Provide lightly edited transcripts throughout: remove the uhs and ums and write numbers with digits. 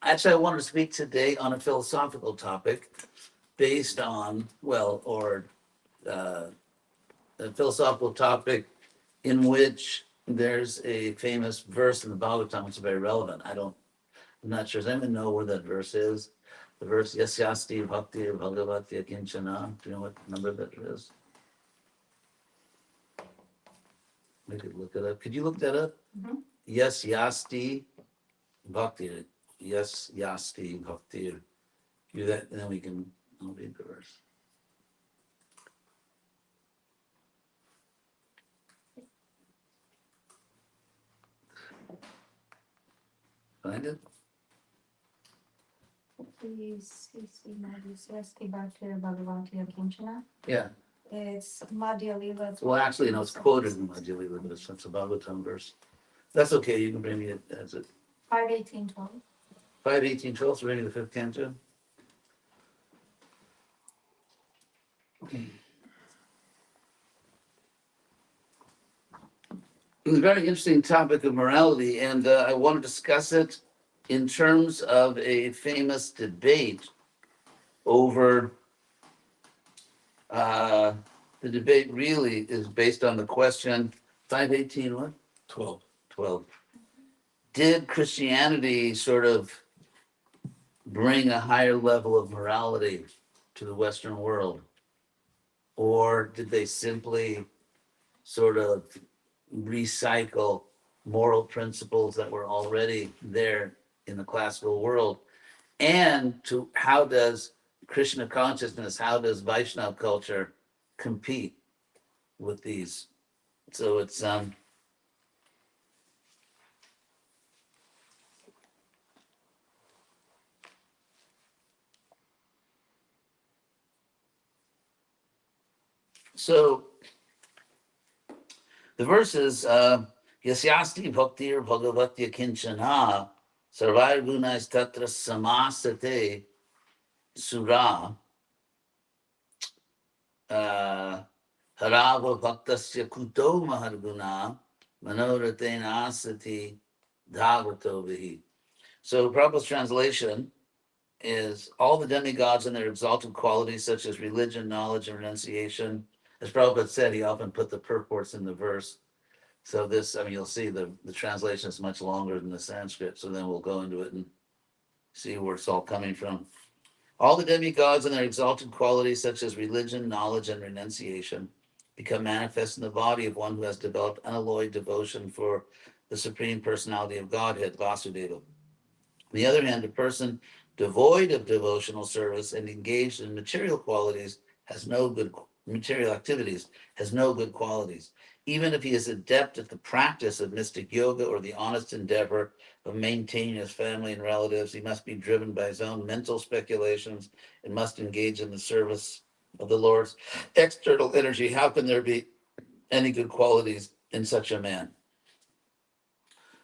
Actually, I wanted to speak today on a philosophical topic based on, a philosophical topic in which there's a famous verse in the Bhagavatam. It's very relevant. I'm not sure. Does anyone know where that verse is? The verse, Yasyasti Bhakti Bhagavati Kinchana. Do you know what number that is? We could look it up. Could you look that up? Mhm. Yasyasti Bhakti. Yasyasti Bhakti. Do that, and then I'll read the verse. Find it? Please, Sresti Bhakti Bhagavati Kinchana. Yeah. It's Madhya Lila. Well, actually, no, it's quoted in Majjhili, but it's a Bhagavatam verse. That's okay. You can bring me it as it 5:18:12. 5:18:12. So reading the fifth canto. It's a very interesting topic of morality, and I want to discuss it in terms of a famous debate over. The debate really is based on the question 5:18 what? 12. Did Christianity sort of bring a higher level of morality to the Western world? Or did they simply sort of recycle moral principles that were already there in the classical world? And to how does Krishna consciousness, how does Vaishnava culture compete with these? So it's so the verse is Yasyasti bhaktir bhagavatya kinchana sarvar gunais tatra samasate sura harava bhaktasya kuto maharguna manoratena asati dhavato vihi. So Prabhupada's translation is all the demigods and their exalted qualities such as religion, knowledge, and renunciation. As Prabhupada said, he often put the purports in the verse. So this, I mean, you'll see the translation is much longer than the Sanskrit. So then we'll go into it and see where it's all coming from. All the demigods and their exalted qualities, such as religion, knowledge, and renunciation, become manifest in the body of one who has developed unalloyed devotion for the Supreme Personality of Godhead, Vasudeva. On the other hand, a person devoid of devotional service and engaged in material qualities has no good material activities, has no good qualities. Even if he is adept at the practice of mystic yoga or the honest endeavor of maintaining his family and relatives, he must be driven by his own mental speculations and must engage in the service of the Lord's external energy. How can there be any good qualities in such a man?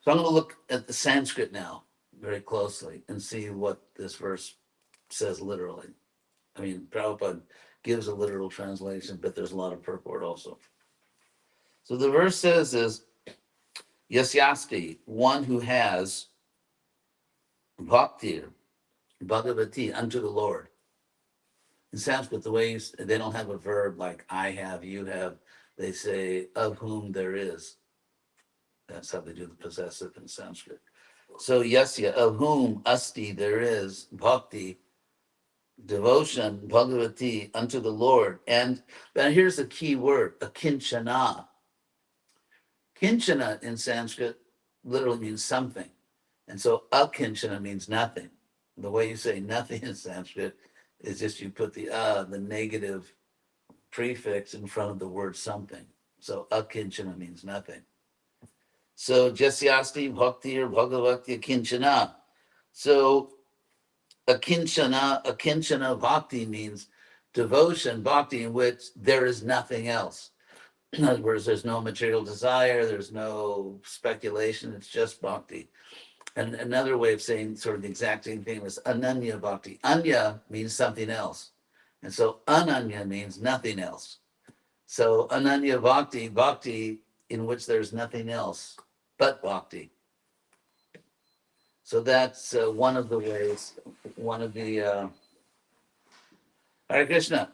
So I'm going to look at the Sanskrit now very closely and see what this verse says literally. I mean, Prabhupada gives a literal translation, but there's a lot of purport also. So the verse says is Yasyasti, one who has bhakti, bhagavati, unto the Lord. In Sanskrit, the way they don't have a verb like I have, you have. They say of whom there is. That's how they do the possessive in Sanskrit. So yasya, of whom asti there is, bhakti, devotion, bhagavati, unto the Lord. And then here's the key word, a kinchana. Kinchana in Sanskrit literally means something. And so akinchana means nothing. The way you say nothing in Sanskrit is just you put the negative prefix in front of the word something. So akinchana means nothing. So jasyasti bhakti or bhagavati akinchana. So akinchana bhakti means devotion, bhakti in which there is nothing else. In other words, there's no material desire, there's no speculation, it's just bhakti. And another way of saying sort of the exact same thing was ananya bhakti. Anya means something else. And so ananya means nothing else. So ananya bhakti, bhakti in which there's nothing else but bhakti. So that's one of the ways, one of the, Hare Krishna,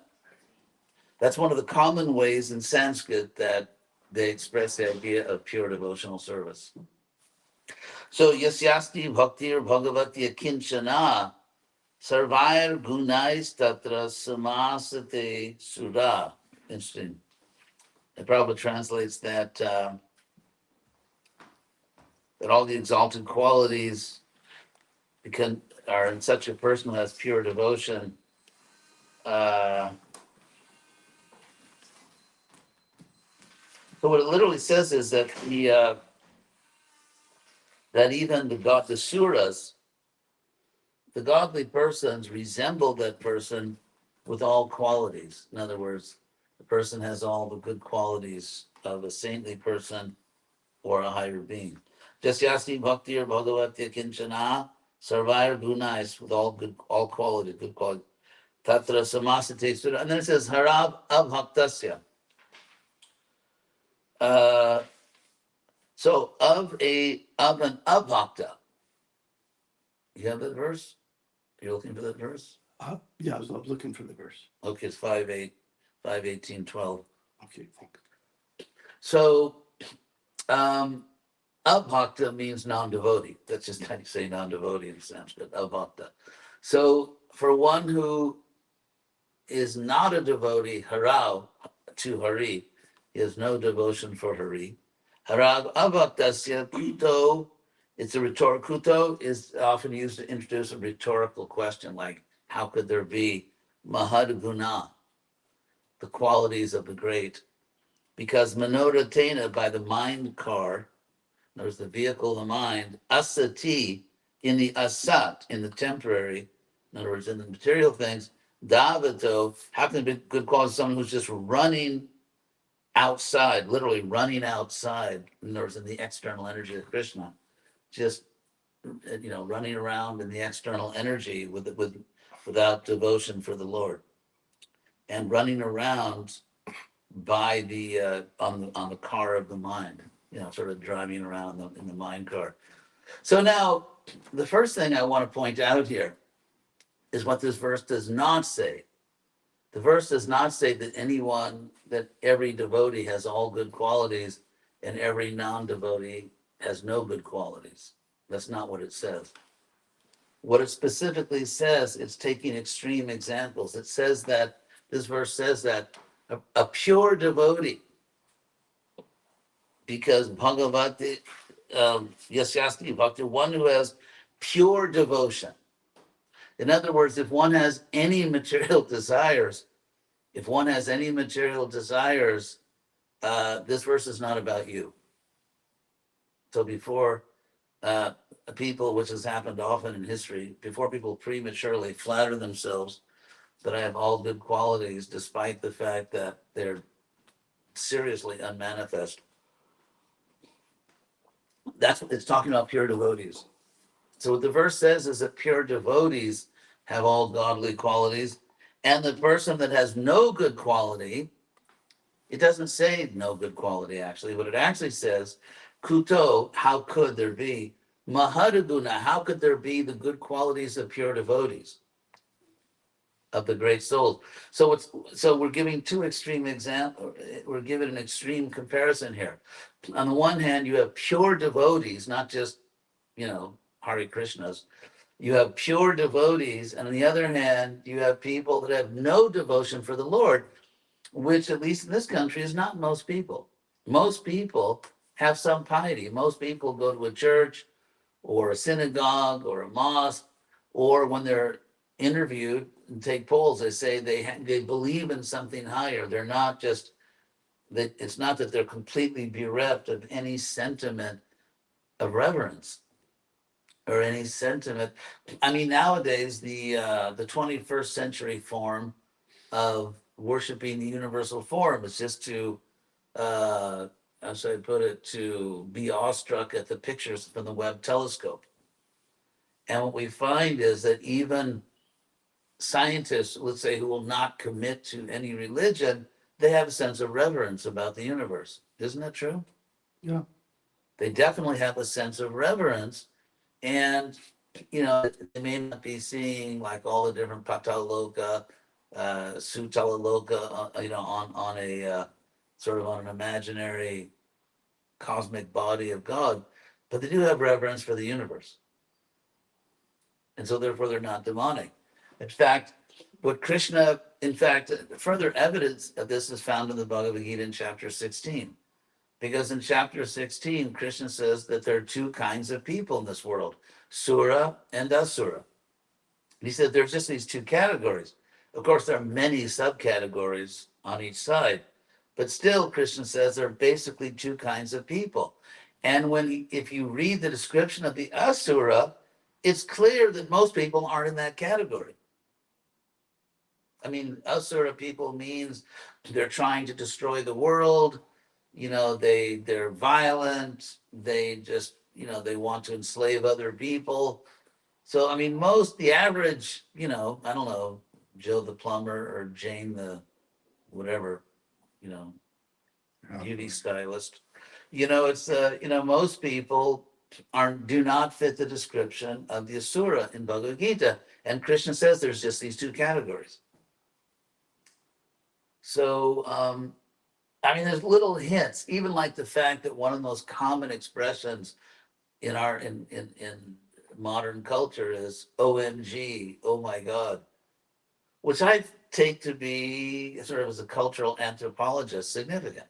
that's one of the common ways in Sanskrit that they express the idea of pure devotional service. So, yasyasti bhaktir bhagavati kinchana sarvair gunais tatra samasate sura. Interesting. It probably translates that that all the exalted qualities are in such a person who has pure devotion. So what it literally says is that that even the suras, the godly persons resemble that person with all qualities. In other words, the person has all the good qualities of a saintly person or a higher being. Jasyasti bhakti or bhagavati kinchana sarvair gunais, with all quality, good quality. Tatra samasate sura. And then it says harab abhaktasya. So of an abhakta. You have that verse? You're looking for that verse? Yeah, I was looking for the verse. Okay, it's 5:18:12. Okay, thanks. So abhakta means non-devotee. That's just how you say non-devotee in Sanskrit, abhakta. So for one who is not a devotee, harau, to Hari, he has no devotion for Hari. Harav abhaktasya kuto, it's a rhetorical, kuto is often used to introduce a rhetorical question like, how could there be mahad guna, the qualities of the great? Because manoratena, by the mind car, there's the vehicle of the mind, asati, in the asat, in the temporary, in other words, in the material things, davato, how can it be good quality someone who's just running outside, literally running outside, in other words, in the external energy of Krishna, just running around in the external energy without devotion for the Lord, and running around by the on the car of the mind, sort of driving around in the mind car. So now, the first thing I want to point out here is what this verse does not say. The verse does not say that every devotee has all good qualities and every non-devotee has no good qualities. That's not what it says. What it specifically says, it's taking extreme examples. It says that, this verse says that a pure devotee, because Bhagavati, Yasyasti Bhakti, one who has pure devotion. In other words, if one has any material desires, this verse is not about you. So before people, which has happened often in history, before people prematurely flatter themselves that I have all good qualities, despite the fact that they're seriously unmanifest, that's what it's talking about, pure devotees. So what the verse says is that pure devotees have all godly qualities, and the person that has no good quality, it doesn't say no good quality actually. What it actually says, kuto, how could there be? Mahadaguna, how could there be the good qualities of pure devotees, of the great souls? So we're giving two extreme examples. We're giving an extreme comparison here. On the one hand, you have pure devotees, not just Hare Krishnas. You have pure devotees, and on the other hand, you have people that have no devotion for the Lord, which, at least in this country, is not most people. Most people have some piety. Most people go to a church or a synagogue or a mosque, or when they're interviewed and take polls, they say they believe in something higher. They're not just that. It's not that they're completely bereft of any sentiment of reverence or any sentiment. I mean, nowadays the 21st century form of worshiping the universal form is just to, how should I put it, to be awestruck at the pictures from the Webb telescope. And what we find is that even scientists, let's say, who will not commit to any religion, they have a sense of reverence about the universe. Isn't that true? Yeah. They definitely have a sense of reverence. And, they may not be seeing like all the different pataloka, sutalaloka, on a sort of on an imaginary cosmic body of God, but they do have reverence for the universe. And so therefore they're not demonic. In fact, further evidence of this is found in the Bhagavad Gita in chapter 16. Because in chapter 16, Krishna says that there are two kinds of people in this world, Sura and Asura. And he said there's just these two categories. Of course, there are many subcategories on each side, but still, Krishna says there are basically two kinds of people. And if you read the description of the Asura, it's clear that most people aren't in that category. I mean, Asura people means they're trying to destroy the world. They're violent. They just, they want to enslave other people. So, I mean, the average, I don't know, Joe the plumber or Jane the whatever, beauty stylist, it's, most people do not fit the description of the Asura in Bhagavad Gita. And Krishna says there's just these two categories. So, I mean, there's little hints, even like the fact that one of the most common expressions in modern culture is OMG, oh my God, which I take to be, sort of as a cultural anthropologist, significant.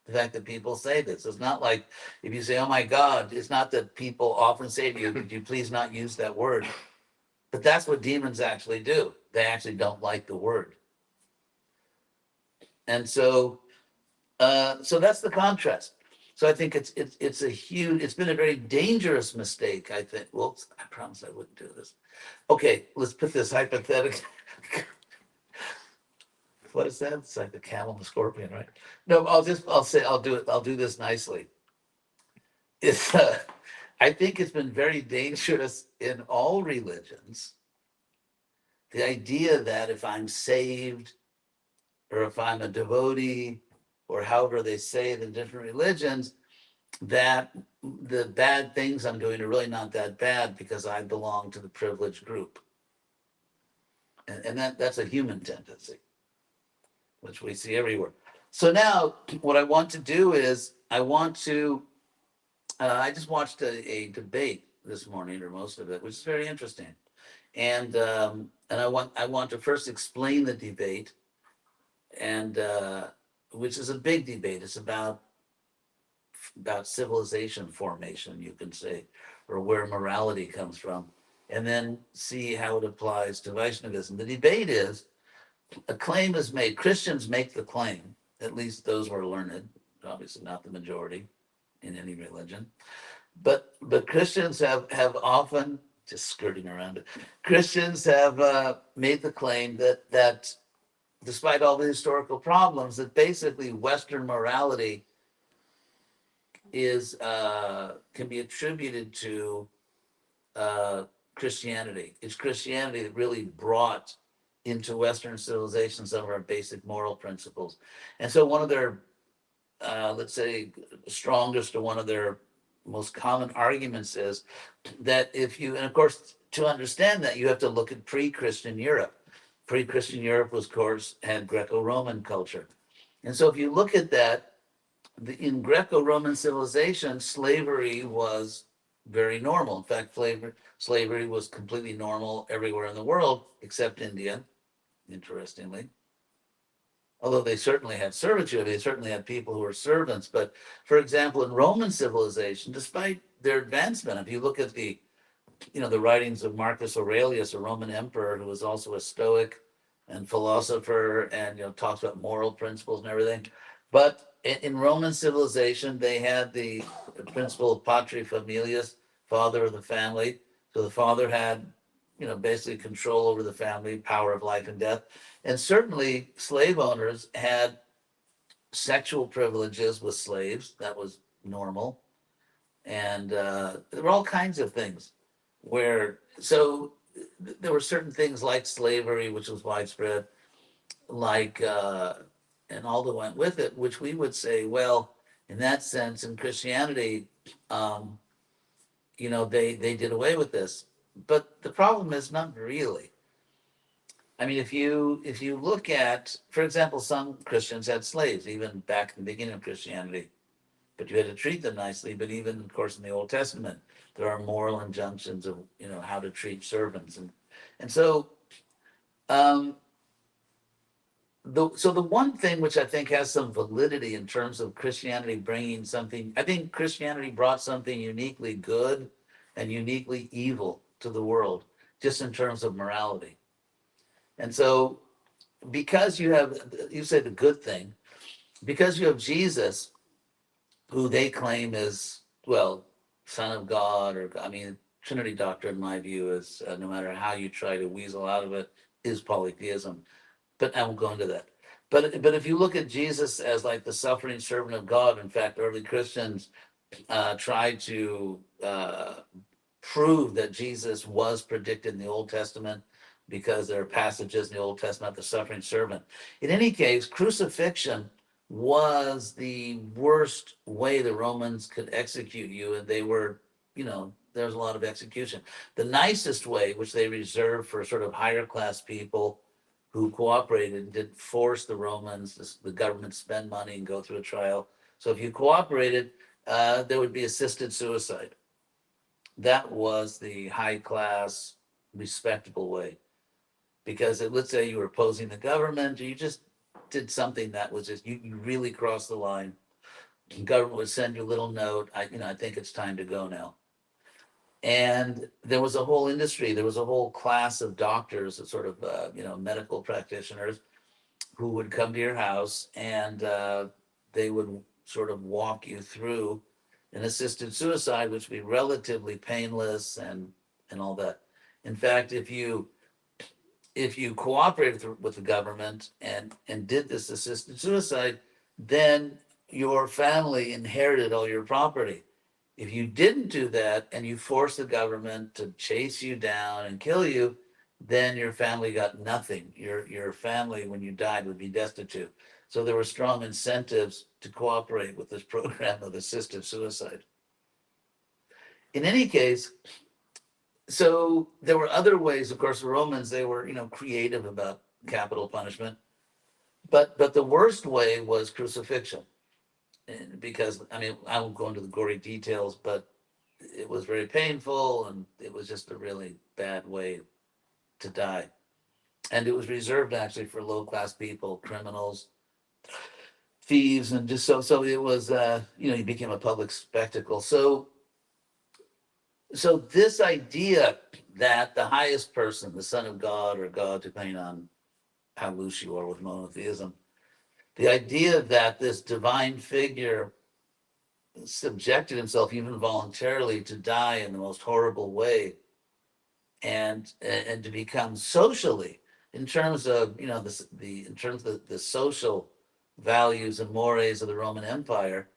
The fact that people say this. It's not like if you say, oh my God, it's not that people often say to you, could you please not use that word? But that's what demons actually do. They actually don't like the word. And so that's the contrast. So I think it's been a very dangerous mistake, I think. Whoops, I promised I wouldn't do this. Okay, let's put this hypothetical. What is that? It's like the camel and the scorpion, right? No, I'll do it. I'll do this nicely. I think it's been very dangerous in all religions. The idea that if I'm saved or if I'm a devotee or however they say it in different religions, that the bad things I'm doing are really not that bad because I belong to the privileged group. And that's a human tendency, which we see everywhere. So now what I want to do is I just watched a debate this morning, or most of it, which is very interesting. And I want to first explain the debate, and which is a big debate. It's about civilization formation, you can say, or where morality comes from, and then see how it applies to Vaishnavism. The debate is, a claim is made. Christians make the claim, at least those who are learned, obviously not the majority in any religion, but Christians have often, just skirting around it, Christians have made the claim that despite all the historical problems, that basically Western morality can be attributed to Christianity. It's Christianity that really brought into Western civilization some of our basic moral principles. And so one of their, let's say, strongest, or one of their most common arguments is that and of course, to understand that, you have to look at pre-Christian Europe. Pre-Christian Europe, was, of course, had Greco-Roman culture. And so if you look at that, in Greco-Roman civilization, slavery was very normal. In fact, slavery was completely normal everywhere in the world except India, interestingly. Although they certainly had servitude, they certainly had people who were servants. But for example, in Roman civilization, despite their advancement, if you look at the writings of Marcus Aurelius, a Roman emperor who was also a Stoic and philosopher, and talks about moral principles and everything. But in Roman civilization, they had the principle of patri familias, father of the family. So the father had, basically control over the family, power of life and death. And certainly slave owners had sexual privileges with slaves. That was normal. And there were all kinds of things there were certain things like slavery, which was widespread, like, and all that went with it, which we would say, well, in that sense, in Christianity, they did away with this. But the problem is not really. I mean, if you look at, for example, some Christians had slaves even back in the beginning of Christianity, but you had to treat them nicely. But even, of course, in the Old Testament, there are moral injunctions of how to treat servants, and so um, the one thing which I think has some validity in terms of Christianity bringing something, I think Christianity brought something uniquely good and uniquely evil to the world, just in terms of morality. And so, because you say the good thing, because you have Jesus, who they claim is, well, Son of God, or I mean, Trinity doctrine, in my view, is no matter how you try to weasel out of it, is polytheism. But I won't go into that. But if you look at Jesus as like the suffering servant of God, in fact, early Christians tried to prove that Jesus was predicted in the Old Testament because there are passages in the Old Testament, the suffering servant. In any case, crucifixion was the worst way the Romans could execute you, and there was a lot of execution. The nicest way, which they reserved for sort of higher class people who cooperated and didn't force the Romans, the government, to spend money and go through a trial. So if you cooperated, there would be assisted suicide. That was the high class, respectable way. Because let's say you were opposing the government, or you just did something that was just you really crossed the line. The government would send you a little note. I think it's time to go now. And there was a whole industry. There was a whole class of doctors, sort of medical practitioners, who would come to your house, and they would sort of walk you through an assisted suicide, which would be relatively painless and all that. In fact, if you cooperated with the government and did this assisted suicide, then your family inherited all your property. If you didn't do that and you forced the government to chase you down and kill you, then your family got nothing. Your family, when you died, would be destitute. So there were strong incentives to cooperate with this program of assisted suicide. In any case, so there were other ways. Of course, the Romans, they were creative about capital punishment, but the worst way was crucifixion. And because I mean, I won't go into the gory details, but it was very painful, and it was just a really bad way to die. And it was reserved actually for low class people, criminals, thieves, and just so it was it became a public spectacle. So this idea that the highest person, the Son of God or God, depending on how loose you are with monotheism, the idea that this divine figure subjected himself even voluntarily to die in the most horrible way, and to become socially, in terms of in terms of the social values and mores of the Roman Empire,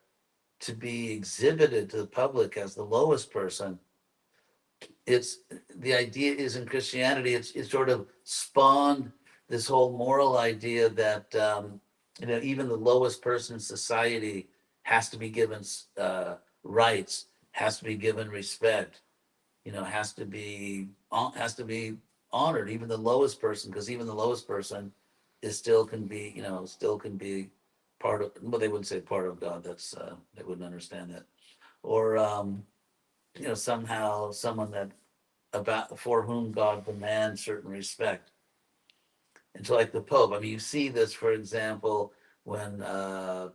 to be exhibited to the public as the lowest person. It's the idea is in Christianity, it's sort of spawned this whole moral idea that even the lowest person in society has to be given rights, has to be given respect, has to be honored, even the lowest person, because even the lowest person is still can be part of, well, they wouldn't say part of God, that's they wouldn't understand that. Or somehow someone that about for whom God demands certain respect. And so, like the Pope, I mean, you see this, for example, when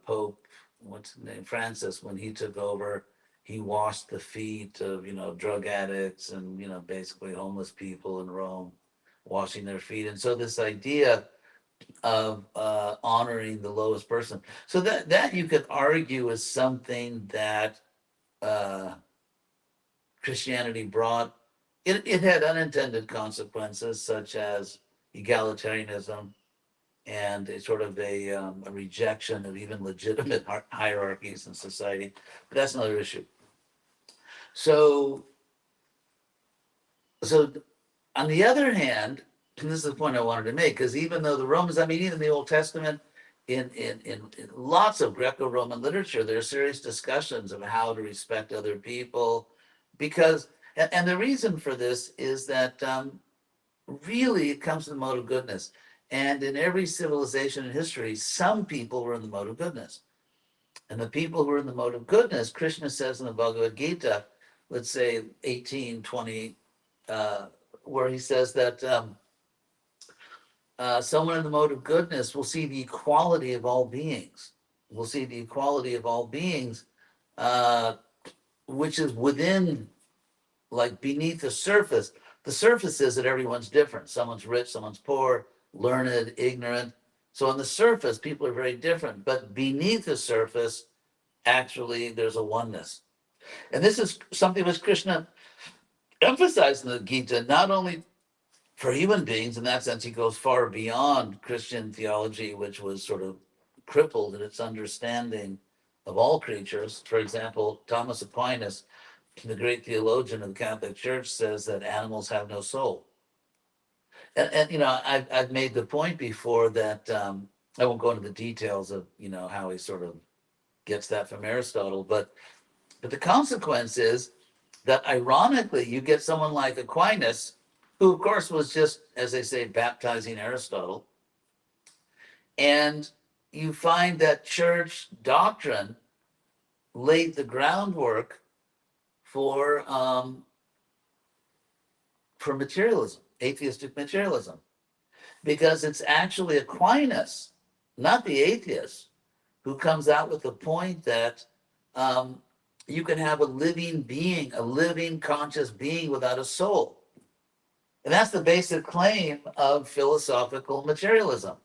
Pope, what's his name, Francis, when he took over, he washed the feet of drug addicts and basically homeless people in Rome, washing their feet. And so this idea of honoring the lowest person, so that you could argue is something that uh, Christianity brought. It had unintended consequences, such as egalitarianism and a sort of a rejection of even legitimate hierarchies in society. But that's another issue. So, so on the other hand, and this is the point I wanted to make, because even though the Romans, I mean, even the Old Testament, in lots of Greco-Roman literature, there are serious discussions of how to respect other people, because, and the reason for this is that really it comes from the mode of goodness. And in every civilization in history, some people were in the mode of goodness. And the people who are in the mode of goodness, Krishna says in the Bhagavad Gita, let's say 18:20, where he says that someone in the mode of goodness will see the equality of all beings. Will see the equality of all beings, which is within, like beneath the surface. The surface is that everyone's different. Someone's rich, someone's poor, learned, ignorant. So on the surface, people are very different. But beneath the surface, actually, there's a oneness. And this is something which Krishna emphasized in the Gita, not only for human beings. In that sense, he goes far beyond Christian theology, which was sort of crippled in its understanding of all creatures. For example, Thomas Aquinas, the great theologian of the Catholic Church, says that animals have no soul. And you know, I've made the point before that I won't go into the details of, you know, how he sort of gets that from Aristotle, but the consequence is that ironically, you get someone like Aquinas, who of course was just, as they say, baptizing Aristotle, and you find that church doctrine laid the groundwork for materialism, atheistic materialism, because it's actually Aquinas, not the atheist, who comes out with the point that you can have a living being, a living conscious being without a soul. And that's the basic claim of philosophical materialism,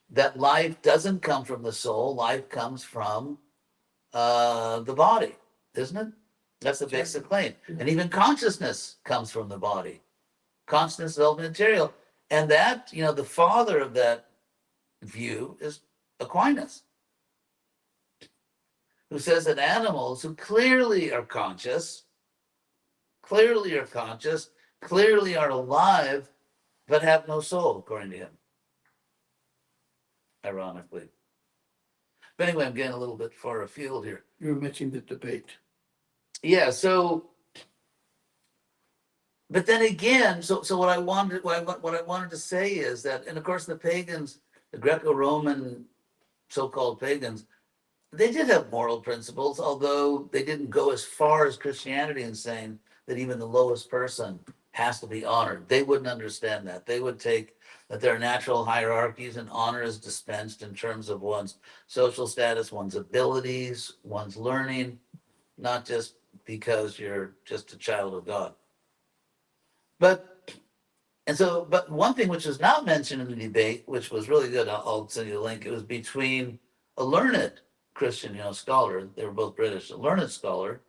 that life doesn't come from the soul, life comes from the body, isn't it? That's the basic claim. And even consciousness comes from the body. Consciousness is ultimate material. And that, you know, the father of that view is Aquinas, who says that animals who clearly are conscious, clearly are alive, but have no soul, according to him. Ironically. But anyway, I'm getting a little bit far afield here. You were mentioning the debate. Yeah, so, but then again, so what I wanted to say is that, and of course the pagans, the Greco-Roman so-called pagans, they did have moral principles, although they didn't go as far as Christianity in saying that even the lowest person has to be honored. They wouldn't understand that. They would take that there are natural hierarchies and honor is dispensed in terms of one's social status, one's abilities, one's learning, not just because you're just a child of God. But one thing which was not mentioned in the debate, which was really good, I'll send you the link. It was between a learned Christian, you know, scholar. They were both British. A learned scholar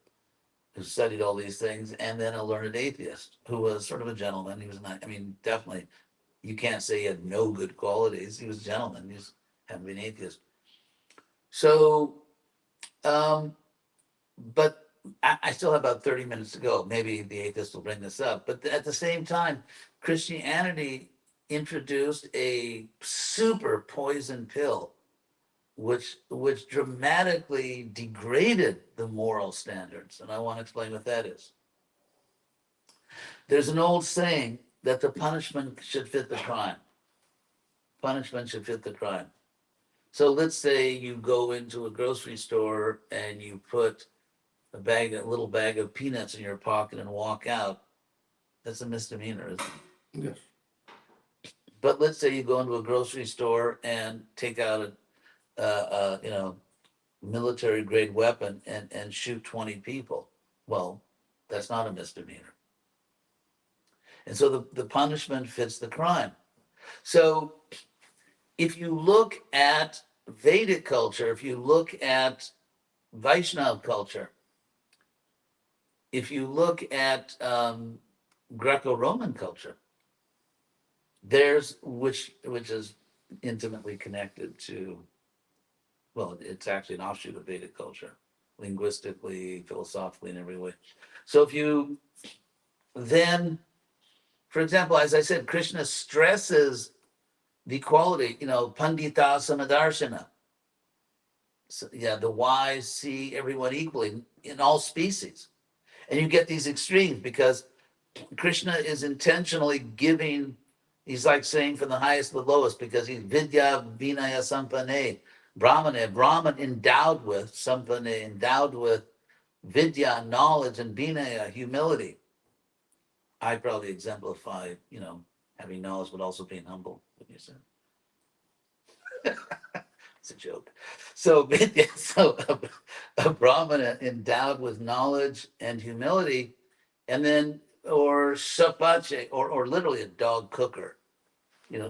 who studied all these things, and then a learned atheist who was sort of a gentleman. He was not. I mean, definitely, you can't say he had no good qualities. He was a gentleman. He just happened to be an atheist. So, but I still have about 30 minutes to go. Maybe the atheist will bring this up. But at the same time, Christianity introduced a super poison pill, which dramatically degraded the moral standards. And I want to explain what that is. There's an old saying that the punishment should fit the crime. Punishment should fit the crime. So let's say you go into a grocery store and you put a little bag of peanuts in your pocket and walk out. That's a misdemeanor, isn't it? Yes. But let's say you go into a grocery store and take out a military grade weapon and shoot 20 people. Well, that's not a misdemeanor. And so the punishment fits the crime. So if you look at Vedic culture, if you look at Vaishnav culture, if you look at Greco-Roman culture, which is intimately connected to, well, it's actually an offshoot of Vedic culture, linguistically, philosophically, in every way. So if you then, for example, as I said, Krishna stresses the equality, pandita samadarshana. So, yeah, the wise see everyone equally in all species. And you get these extremes because Krishna is intentionally giving, he's like saying from the highest to the lowest, because he's Vidya Vinaya Sampane, Brahman endowed with Sampane, endowed with Vidya, knowledge, and Vinaya, humility. I probably exemplify, having knowledge but also being humble, what you said. It's a joke. So, so a Brahmana endowed with knowledge and humility, and then, or shapache, or literally a dog cooker.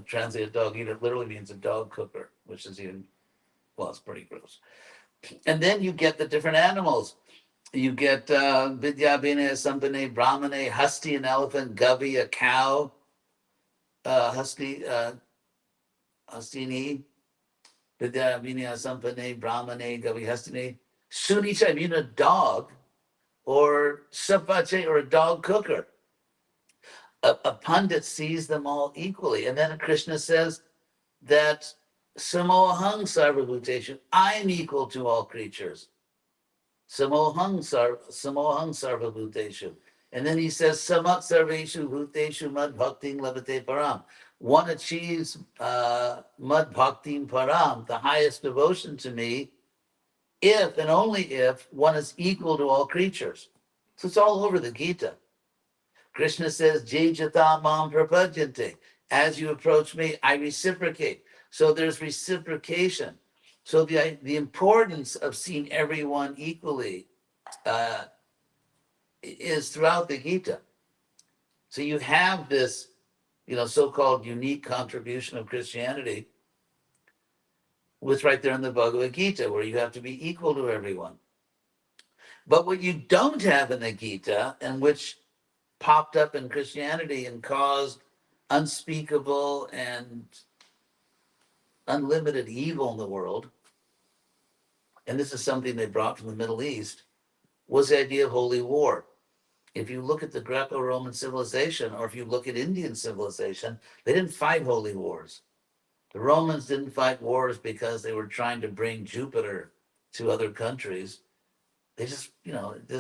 Translate a dog eater literally means a dog cooker, which is even, well, it's pretty gross. And then you get the different animals. You get Vidyabhine, Sampane, Brahmane, Hasti, an elephant, Gavi, a cow, Hastini, Vidyabhine, Sampane, Brahmane, Gavi, Hastini, Sunicha, I mean a dog, or Sapache, or a dog cooker. A pundit sees them all equally. And then Krishna says that Samohang Sarvabhuteshu, I'm equal to all creatures. Samohang Sarvabhuteshu. And then he says, Samat Sarveshu Bhuteshu Mad Bhakting Labate Param. One achieves Mad Bhakting Param, the highest devotion to me, if and only if one is equal to all creatures. So it's all over the Gita. Krishna says, Jai Jata Mam Prapajante. As you approach me, I reciprocate. So there's reciprocation. So the importance of seeing everyone equally is throughout the Gita. So you have this, so-called unique contribution of Christianity, was right there in the Bhagavad Gita, where you have to be equal to everyone. But what you don't have in the Gita, and which popped up in Christianity and caused unspeakable and unlimited evil in the world, and this is something they brought from the Middle East, was the idea of holy war. If you look at the Greco-Roman civilization, or if you look at Indian civilization, they didn't fight holy wars. The Romans didn't fight wars because they were trying to bring Jupiter to other countries. They just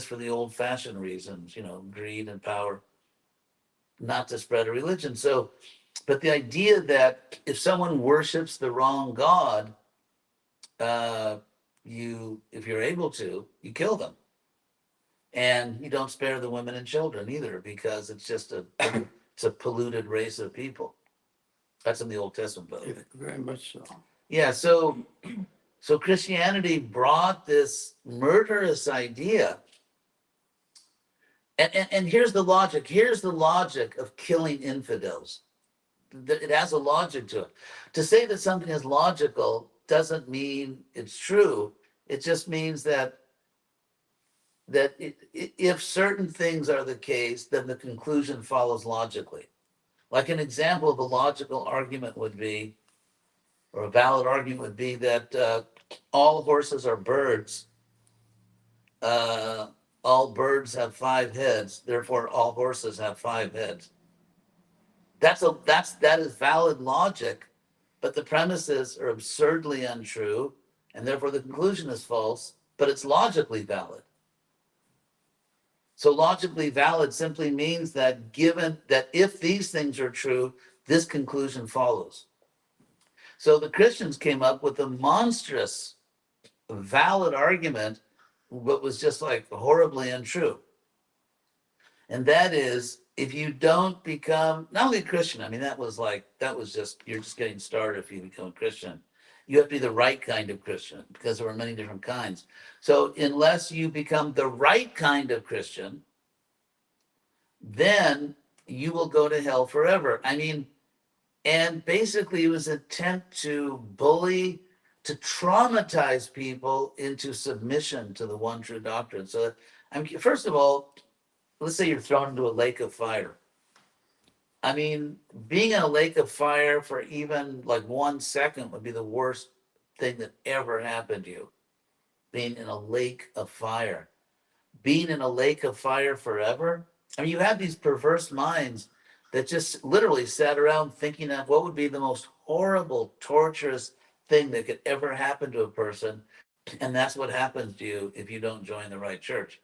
for the old-fashioned reasons, greed and power, not to spread a religion. So, but the idea that if someone worships the wrong god, if you're able to, you kill them. And you don't spare the women and children either, because it's just it's a polluted race of people. That's in the Old Testament, by the way. Very much so. Yeah, so Christianity brought this murderous idea. And here's the logic. Here's the logic of killing infidels. It has a logic to it. To say that something is logical doesn't mean it's true. It just means that if certain things are the case, then the conclusion follows logically. Like an example of a logical argument would be, or a valid argument would be, that all horses are birds. All birds have 5 heads, therefore all horses have 5 heads. That is valid logic, but the premises are absurdly untrue, and therefore the conclusion is false, but it's logically valid. So logically valid simply means that given that if these things are true, this conclusion follows. So the Christians came up with a monstrous, valid argument, but was just like horribly untrue. And that is, if you don't become not only a Christian, I mean, that was just, you're just getting started if you become a Christian. You have to be the right kind of Christian, because there are many different kinds. So unless you become the right kind of Christian, then you will go to hell forever. I mean, and basically it was an attempt to bully, to traumatize people into submission to the one true doctrine. So, I mean, first of all, let's say you're thrown into a lake of fire. I mean, being in a lake of fire for even like 1 second would be the worst thing that ever happened to you. Being in a lake of fire. Being in a lake of fire forever. I mean, you have these perverse minds that just literally sat around thinking of what would be the most horrible, torturous thing that could ever happen to a person. And that's what happens to you if you don't join the right church.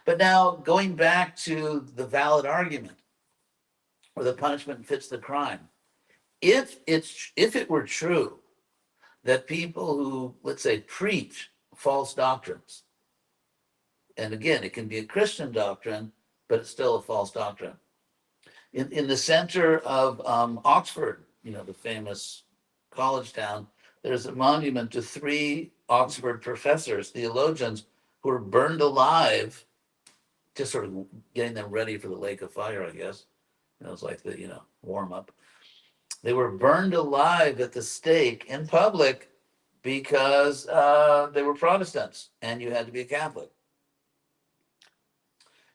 But now going back to the valid argument, or the punishment fits the crime. If it were true that people who, let's say, preach false doctrines, and again, it can be a Christian doctrine, but it's still a false doctrine. In the center of Oxford, the famous college town, there's a monument to three Oxford professors, theologians, who were burned alive, just sort of getting them ready for the lake of fire, I guess. It was like the, warm up. They were burned alive at the stake in public because they were Protestants and you had to be a Catholic.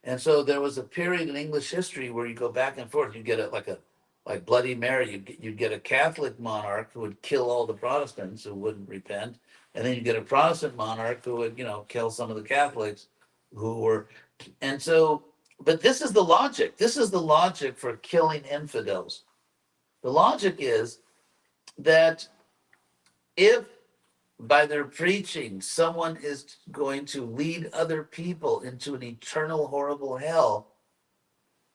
And so there was a period in English history where you go back and forth. You get like Bloody Mary. You'd get a Catholic monarch who would kill all the Protestants who wouldn't repent, and then you get a Protestant monarch who would, kill some of the Catholics who were. And so, but this is the logic. This is the logic for killing infidels. The logic is that if by their preaching someone is going to lead other people into an eternal horrible hell,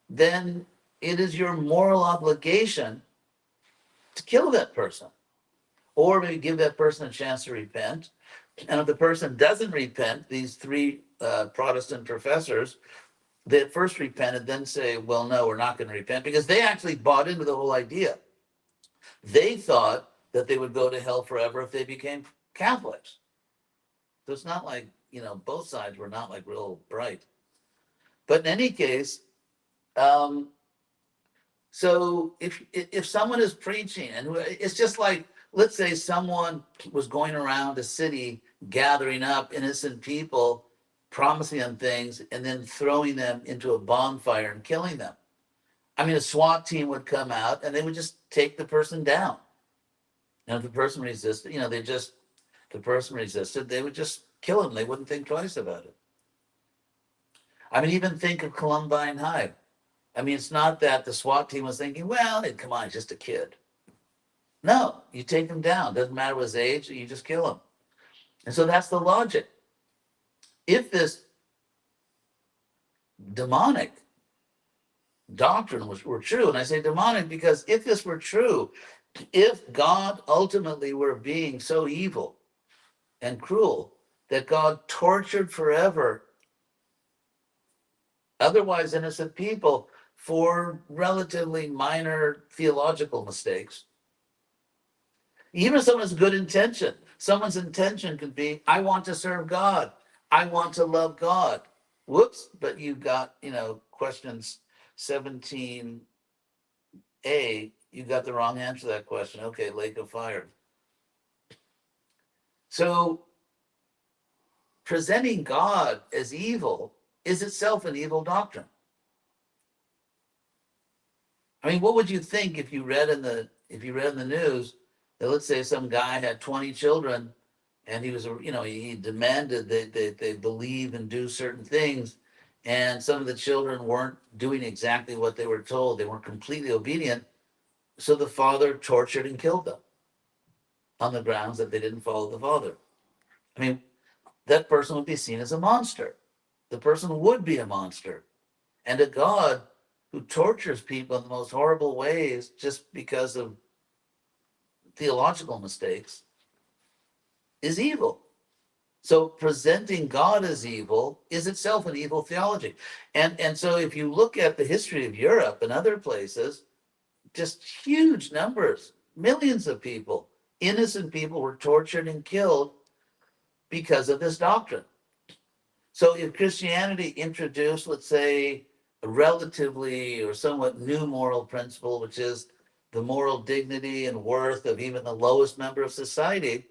then it is your moral obligation to kill that person, or maybe give that person a chance to repent. And if the person doesn't repent, these three Protestant professors that first repented then say, well, no, we're not going to repent, because they actually bought into the whole idea. They thought that they would go to hell forever if they became Catholics. So it's not like, both sides were not like real bright. But in any case, so if someone is preaching, and it's just like, let's say someone was going around a city gathering up innocent people, promising them things, and then throwing them into a bonfire and killing them. I mean, a SWAT team would come out and they would just take the person down. And if the person resisted, they would just kill him. They wouldn't think twice about it. I mean, even think of Columbine High. I mean, it's not that the SWAT team was thinking, well, come on, he's just a kid. No, you take him down. Doesn't matter what his age, you just kill him. And so that's the logic. If this demonic doctrine were true, and I say demonic because if this were true, if God ultimately were being so evil and cruel that God tortured forever otherwise innocent people for relatively minor theological mistakes, even if someone has good intention, someone's intention could be, I want to serve God, I want to love God. Whoops, but you got, questions 17a, you got the wrong answer to that question. Okay, lake of fire. So presenting God as evil is itself an evil doctrine. I mean, what would you think if you read in the news that, let's say, some guy had 20 children and he was, he demanded that they believe and do certain things, and some of the children weren't doing exactly what they were told. They weren't completely obedient. So the father tortured and killed them on the grounds that they didn't follow the father. I mean, that person would be seen as a monster. The person would be a monster. And a God who tortures people in the most horrible ways just because of theological mistakes is evil. So presenting God as evil is itself an evil theology. And so if you look at the history of Europe and other places, just huge numbers, millions of people, innocent people were tortured and killed because of this doctrine. So if Christianity introduced, let's say, a relatively or somewhat new moral principle, which is the moral dignity and worth of even the lowest member of society,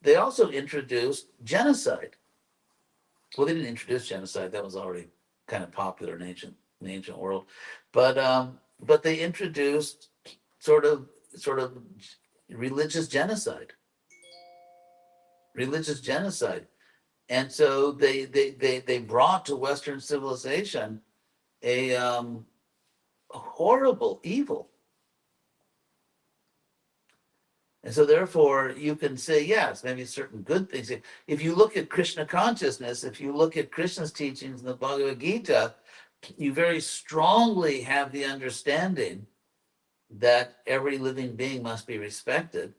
they also introduced genocide. Well, they didn't introduce genocide; that was already kind of popular in the ancient world. But they introduced sort of religious genocide. Religious genocide. And so they brought to Western civilization a horrible evil. And so therefore you can say, yes, maybe certain good things. If you look at Krishna consciousness, if you look at Krishna's teachings in the Bhagavad Gita, you very strongly have the understanding that every living being must be respected.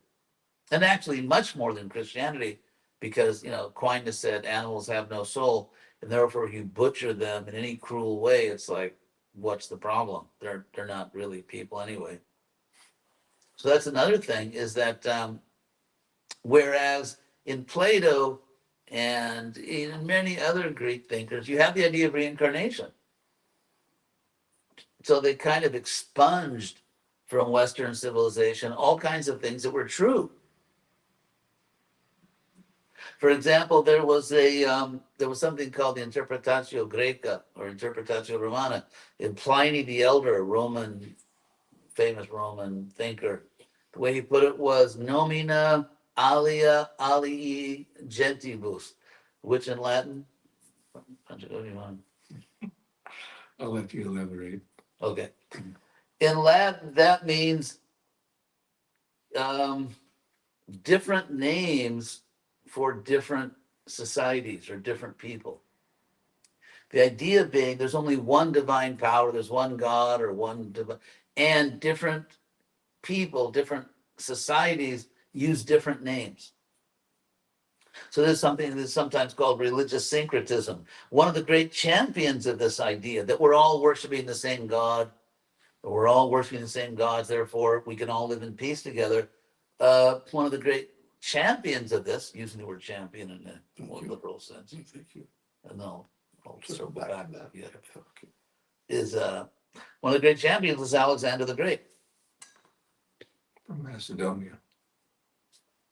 And actually much more than Christianity, because, Aquinas said animals have no soul, and therefore if you butcher them in any cruel way, it's like, what's the problem? They're not really people anyway. So that's another thing, is that whereas in Plato and in many other Greek thinkers, you have the idea of reincarnation. So they kind of expunged from Western civilization all kinds of things that were true. For example, there was something called the Interpretatio Graeca or Interpretatio Romana in Pliny the Elder, famous Roman thinker. The way he put it was nomina alia alii gentibus, which in Latin, I'll let you elaborate. okay. In Latin, that means different names for different societies or different people. The idea being there's only one divine power, there's one God or one divine, and different people, different societies use different names. So there's something that's sometimes called religious syncretism. One of the great champions of this idea that we're all worshiping the same God, we're all worshiping the same gods, therefore we can all live in peace together. One of the great champions of this, using the word champion in a more liberal sense, Thank you. no, I'll Circle circle back back to that. yeah, Okay. is one of the great champions is Alexander the Great. From Macedonia.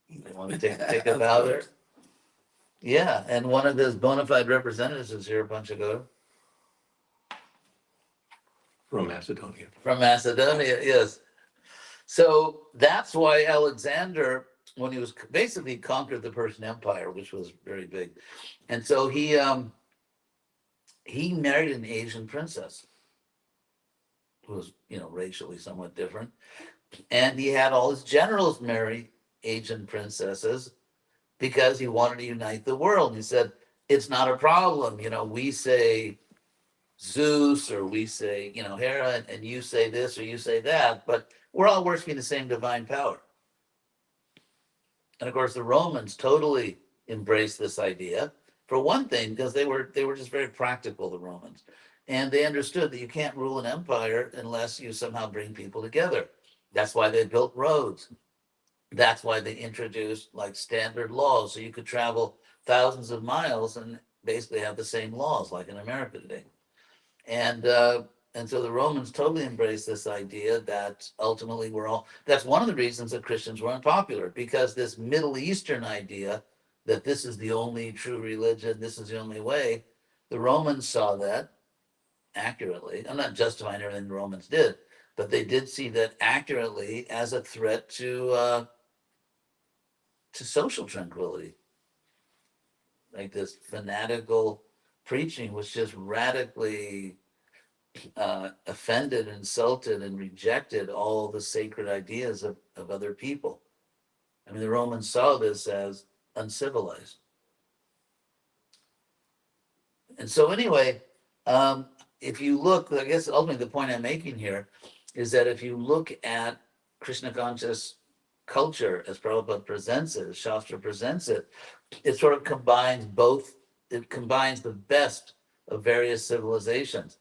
You want to take a bow there? Yeah, and one of his bona fide representatives is here a bunch ago. From Macedonia. From Macedonia, yes. So that's why Alexander, when he was basically conquered the Persian Empire, which was very big, and so he married an Asian princess who was, racially somewhat different, and he had all his generals marry Asian princesses because he wanted to unite the world. He said, it's not a problem, we say Zeus or we say, Hera, and you say this or you say that, but we're all worshiping the same divine power. And of course, the Romans totally embraced this idea. For one thing, because they were just very practical, the Romans, and they understood that you can't rule an empire unless you somehow bring people together. That's why they built roads. That's why they introduced like standard laws, so you could travel thousands of miles and basically have the same laws, like in America today. And so the Romans totally embraced this idea that ultimately that's one of the reasons that Christians were unpopular, because this Middle Eastern idea that this is the only true religion, this is the only way, the Romans saw that accurately. I'm not justifying everything the Romans did, but they did see that accurately as a threat to social tranquility. Like this fanatical preaching was just radically offended, insulted, and rejected all the sacred ideas of other people. I mean, the Romans saw this as uncivilized. And so anyway, if you look, I guess ultimately the point I'm making here is that if you look at Krishna conscious culture as Prabhupada presents it, as Shastra presents it, it sort of combines the best of various civilizations.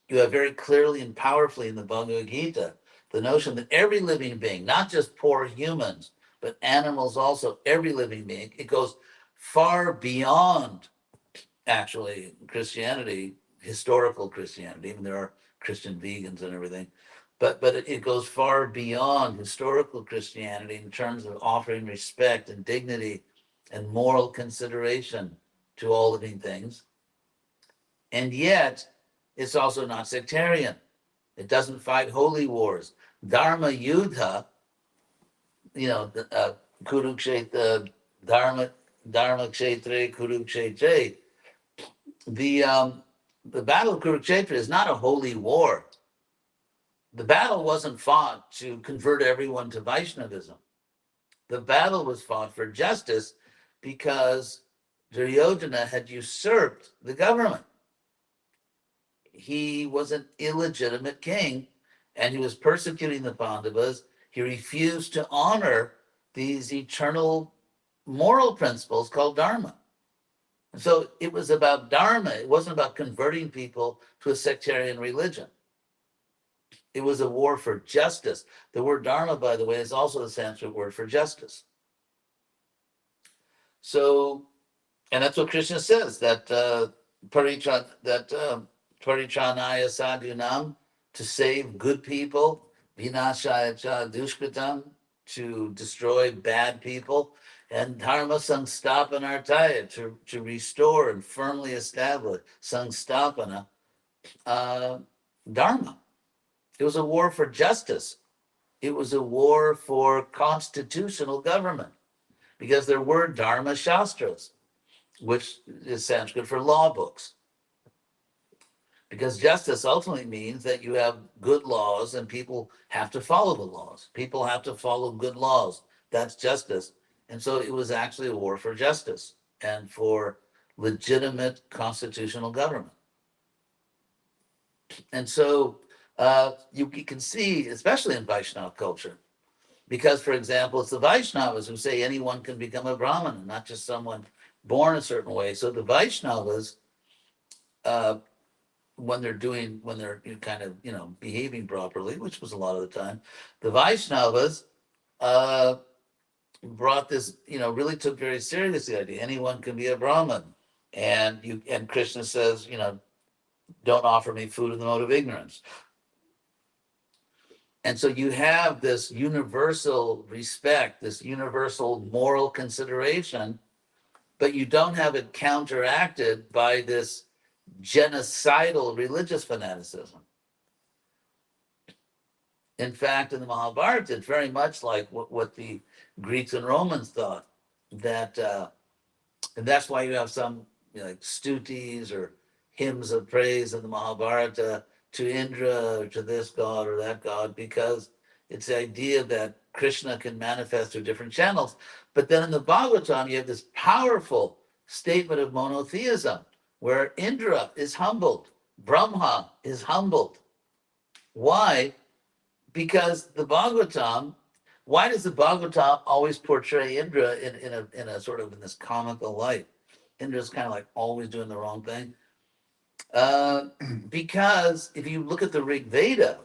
You have very clearly and powerfully in the Bhagavad Gita the notion that every living being, not just poor humans, but animals also, every living being, it goes far beyond actually Christianity, historical Christianity. Even there are Christian vegans and everything, but it goes far beyond historical Christianity in terms of offering respect and dignity and moral consideration to all living things. And yet, it's also not sectarian. It doesn't fight holy wars. Dharma Yuddha, Kurukshetra, Dharma Kshetre, Kurukshetre. The Battle of Kurukshetra is not a holy war. The battle wasn't fought to convert everyone to Vaishnavism. The battle was fought for justice because Duryodhana had usurped the government. He was an illegitimate king and he was persecuting the Pandavas. He refused to honor these eternal moral principles called dharma. So it was about dharma. It wasn't about converting people to a sectarian religion. It was a war for justice. The word dharma, by the way, is also the Sanskrit word for justice. So, and that's what Krishna says, that paritranaya sadhunam, to save good people, vinashaya cha dushkritam, to destroy bad people, and dharma sangstapanartaya, to restore and firmly establish sangstapana dharma. It was a war for justice. It was a war for constitutional government because there were dharma shastras, which is Sanskrit for law books. Because justice ultimately means that you have good laws and people have to follow the laws. People have to follow good laws. That's justice. And so it was actually a war for justice and for legitimate constitutional government. And so you can see, especially in Vaishnava culture, because, for example, it's the Vaishnavas who say anyone can become a Brahmana, not just someone born a certain way. So the Vaishnavas, when they're kind of, behaving properly, which was a lot of the time, the Vaishnavas brought this, really took very seriously the idea anyone can be a Brahman. And Krishna says, don't offer me food in the mode of ignorance. And so you have this universal respect, this universal moral consideration, but you don't have it counteracted by this genocidal religious fanaticism. In fact, in the Mahabharata, it's very much like what the Greeks and Romans thought, that, and that's why you have some like stutis or hymns of praise in the Mahabharata to Indra or to this god or that god, because it's the idea that Krishna can manifest through different channels. But then in the Bhagavatam, you have this powerful statement of monotheism where Indra is humbled, Brahma is humbled. Why? Because the Bhagavatam, why does the Bhagavatam always portray Indra in a sort of in this comical light? Indra's kind of like always doing the wrong thing. Because if you look at the Rig Veda,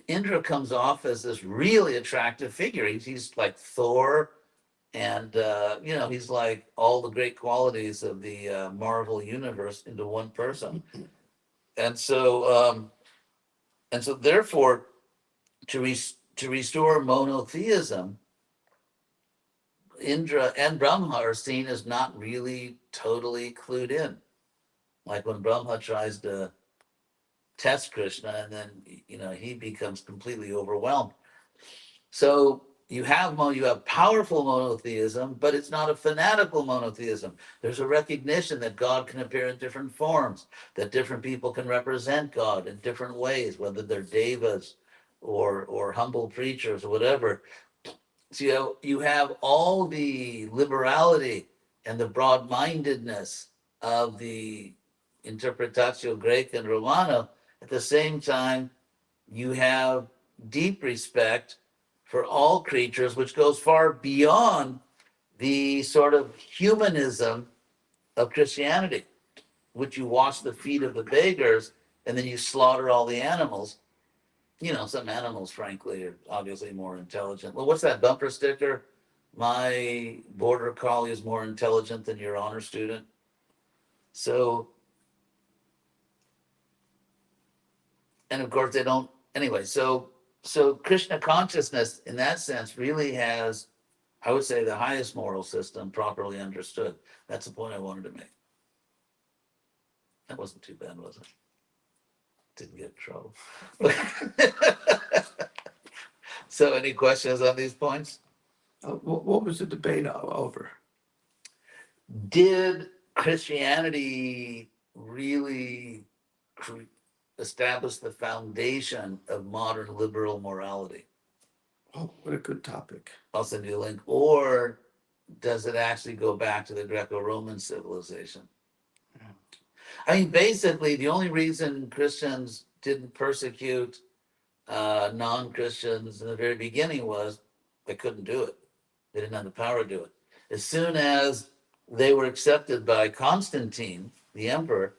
Indra comes off as this really attractive figure. He's like Thor, and he's like all the great qualities of the Marvel universe into one person. And so therefore, to restore monotheism, Indra and Brahma are seen as not really totally clued in. Like when Brahma tries to test Krishna, and then he becomes completely overwhelmed. So you have powerful monotheism, but it's not a fanatical monotheism. There's a recognition that God can appear in different forms, that different people can represent God in different ways, whether they're devas or humble preachers or whatever. So you have all the liberality and the broad-mindedness of the Interpretatio Greca and Romana. At the same time, you have deep respect for all creatures, which goes far beyond the sort of humanism of Christianity, which you wash the feet of the beggars and then you slaughter all the animals. Some animals, frankly, are obviously more intelligent. Well, what's that bumper sticker? My border collie is more intelligent than your honor student. So, and of course they don't, anyway, so Krishna consciousness in that sense really has, I would say, the highest moral system properly understood. That's the point I wanted to make. That wasn't too bad, was it? Didn't get in trouble. So any questions on these points? What was the debate over? Did Christianity really establish the foundation of modern liberal morality? Oh, what a good topic. I'll send you a link. Or does it actually go back to the Greco-Roman civilization? Yeah. I mean, basically, the only reason Christians didn't persecute non-Christians in the very beginning was they couldn't do it. They didn't have the power to do it. As soon as they were accepted by Constantine, the emperor,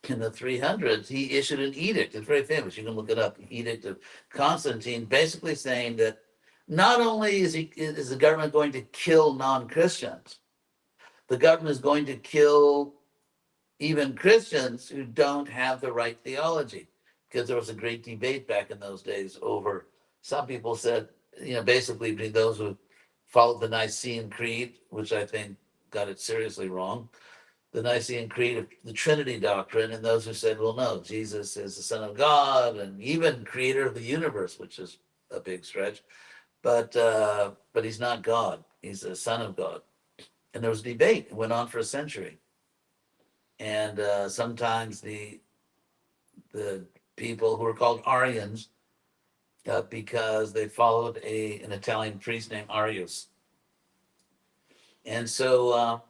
in the 300s, he issued an edict. It's very famous. You can look it up. The Edict of Constantine, basically saying that not only is the government going to kill non-Christians, the government is going to kill even Christians who don't have the right theology. Because there was a great debate back in those days over, some people said, basically between those who followed the Nicene Creed, which I think got it seriously wrong, the Nicene Creed of the Trinity doctrine, and those who said, well, no, Jesus is the Son of God and even creator of the universe, which is a big stretch, but he's not God. He's the Son of God. And there was debate. It went on for a century. And sometimes the people who were called Arians, because they followed an Italian priest named Arius. And so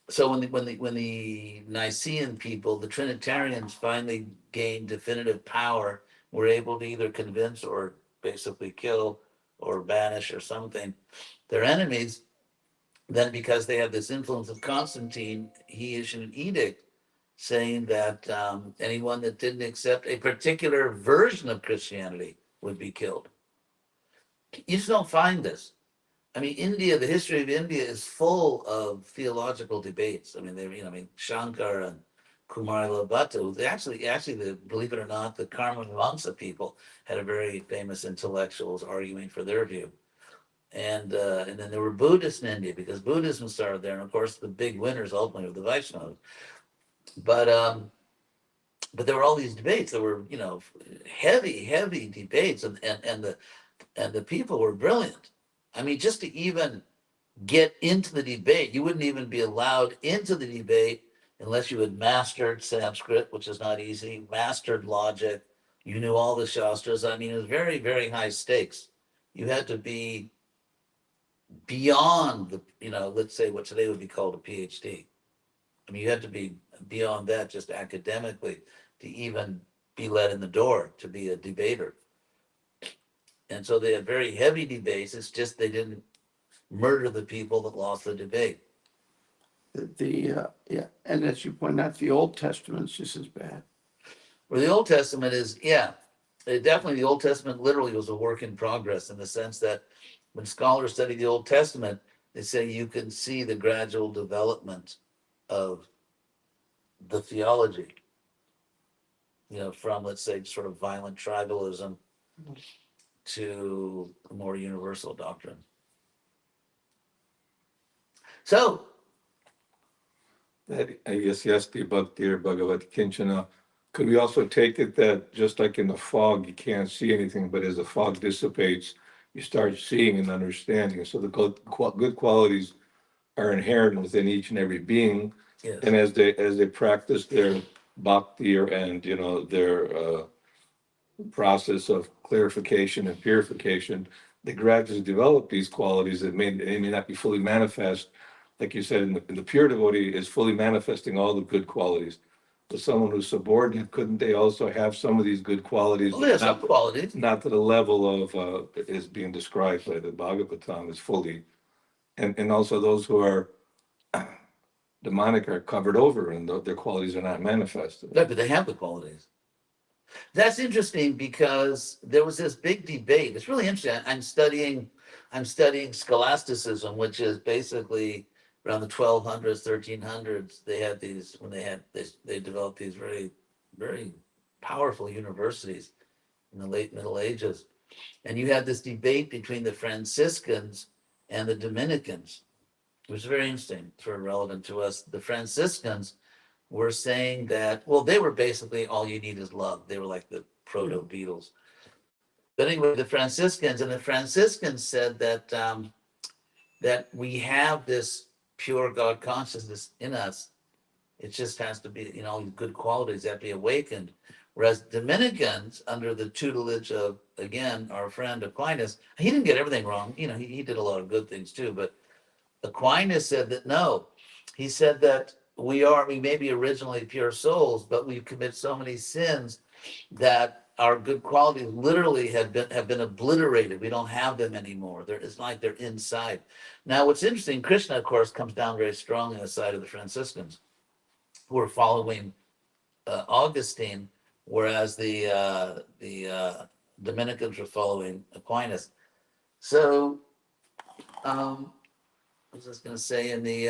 when the Nicene people, the Trinitarians, finally gained definitive power, were able to either convince or basically kill or banish or something their enemies. Then, because they had this influence of Constantine, he issued an edict saying that anyone that didn't accept a particular version of Christianity would be killed. You just don't find this. I mean, India, the history of India is full of theological debates. I mean, Shankar and Kumarila Bhattu, believe it or not, the Karma Mimamsa people had a very famous intellectuals arguing for their view. And then there were Buddhists in India because Buddhism started there. And of course, the big winners ultimately were the Vaishnavas. But but there were all these debates. There were, heavy debates, and the people were brilliant. I mean, just to even get into the debate, you wouldn't even be allowed into the debate unless you had mastered Sanskrit, which is not easy, mastered logic, you knew all the Shastras. I mean, it was very, very high stakes. You had to be beyond let's say what today would be called a PhD. I mean, you had to be beyond that just academically to even be let in the door to be a debater. And so they had very heavy debates. It's just they didn't murder the people that lost the debate. Yeah, and as you point out, the Old Testament's just as bad. Where the Old Testament is, yeah, definitely the Old Testament literally was a work in progress in the sense that when scholars study the Old Testament, they say you can see the gradual development of the theology, from, let's say, sort of violent tribalism to a more universal doctrine. So, That, I guess, yes, the Bhakti Bhagavat Kinchana. Could we also take it that just like in the fog, you can't see anything, but as the fog dissipates, you start seeing and understanding. So the good qualities are inherent within each and every being. yes. And as they practice their bhakti and their process of clarification and purification, they gradually develop these qualities that may not be fully manifest. Like you said, in the pure devotee is fully manifesting all the good qualities. But someone who's subordinate, couldn't they also have some of these good qualities? Well, there's some qualities. Not to the level of is being described by the Bhagavatam as fully, and also those who are demonic are covered over and their qualities are not manifested. Yeah, but they have the qualities. That's interesting because there was this big debate. It's really interesting. I'm studying scholasticism, which is basically around the 1200s, 1300s. They had these when they developed these very, very powerful universities in the late Middle Ages, and you had this debate between the Franciscans and the Dominicans. It was very interesting, sort of relevant to us. The Franciscans were saying that, well, they were basically all you need is love. They were like the proto Beatles. But anyway, the Franciscans said that we have this pure God consciousness in us. It just has to be, good qualities have to be awakened. Whereas Dominicans, under the tutelage of, again, our friend Aquinas, he didn't get everything wrong. You know, he did a lot of good things too, but Aquinas said that no. He said that we may be originally pure souls, but we commit so many sins that our good qualities literally have been obliterated. We don't have them anymore. It's like they're inside. Now, what's interesting, Krishna, of course, comes down very strongly on the side of the Franciscans, who are following Augustine, whereas the Dominicans were following Aquinas. So, I was just going to say in the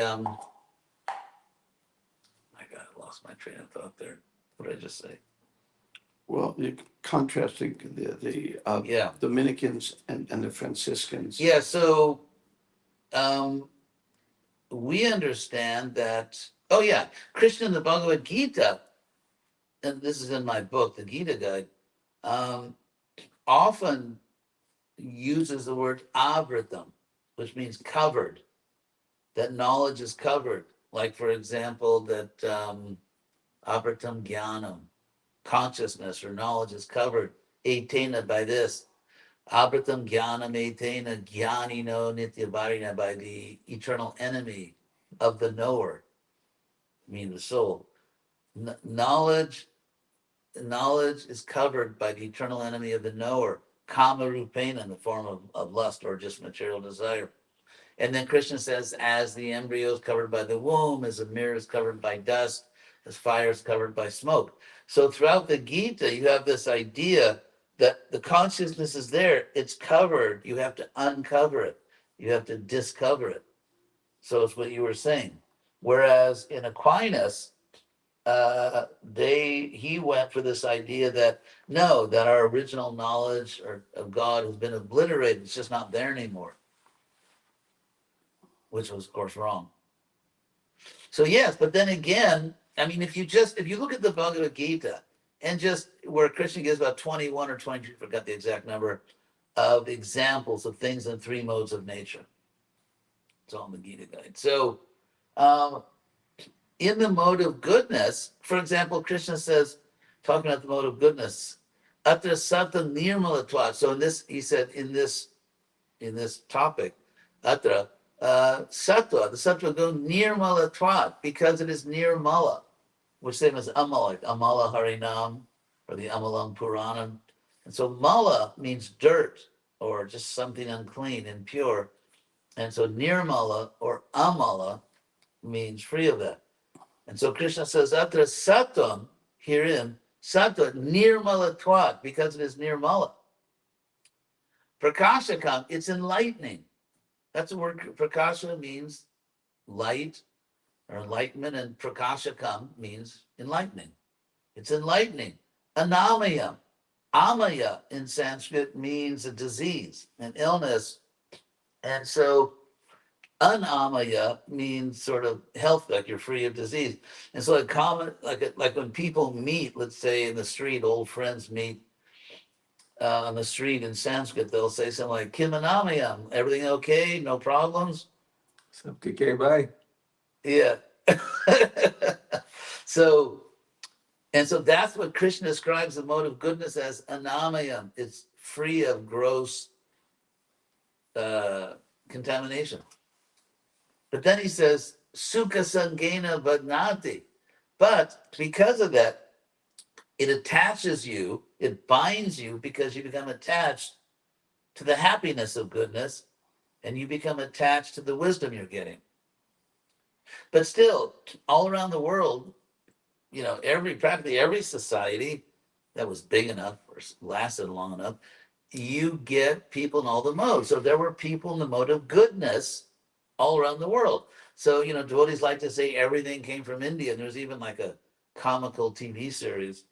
my God, I lost my train of thought there. What did I just say? Well, you're contrasting the Yeah. Dominicans and the Franciscans. Yeah, so we understand that, oh yeah, Krishna in the Bhagavad Gita, and this is in my book, the Gita Guide, often uses the word avritam, which means covered, that knowledge is covered. Like, for example, that avritam jnanam, consciousness or knowledge is covered, etena, by this. Abratam jnanam etena jnanino nityavarina, by the eternal enemy of the knower, meaning the soul. Knowledge is covered by the eternal enemy of the knower, kama rupena, in the form of lust or just material desire. And then Krishna says, as the embryo is covered by the womb, as a mirror is covered by dust, as fire is covered by smoke. So throughout the Gita, you have this idea that the consciousness is there, it's covered, you have to uncover it, you have to discover it. So it's what you were saying. Whereas in Aquinas, he went for this idea that no, that our original knowledge of God has been obliterated, it's just not there anymore, which was of course wrong. So yes, but then again, I mean, if you look at the Bhagavad Gita and just where Krishna gives about 21 or 22, forgot the exact number, of examples of things in three modes of nature. It's all in the Gita Guide. So in the mode of goodness, for example, Krishna says, talking about the mode of goodness, atra sata nirmalatvat. So in this, he said, in this topic, atra, sattva, the sattva go nirmalatvat, because it is nirmala, which same as amala, like amala harinam, or the amalam puranam. And so mala means dirt, or just something unclean, impure. And so nirmala or amala means free of that. And so Krishna says, atra sattvam, herein, sattva nirmalatvat, because it is nirmala. Prakashakam, it's enlightening. That's the word. Prakasha means light or enlightenment, and prakashakam means enlightening. It's enlightening. Anamayam. Amaya in Sanskrit means a disease, an illness. And so anamaya means sort of health, like you're free of disease. And so a common, like when people meet, let's say in the street, old friends meet on the street in Sanskrit, they'll say something like Kimanamayam, everything okay, no problems. Something came by. Yeah. So that's what Krishna describes the mode of goodness as, anamayam. It's free of gross contamination. But then he says, sukha sangena vadnati. But because of that, it attaches you, it binds you, because you become attached to the happiness of goodness, and you become attached to the wisdom you're getting. But still, all around the world, you know, practically every society that was big enough or lasted long enough, you get people in all the modes. So there were people in the mode of goodness all around the world. So, you know, devotees like to say everything came from India. And there's even like a comical TV series,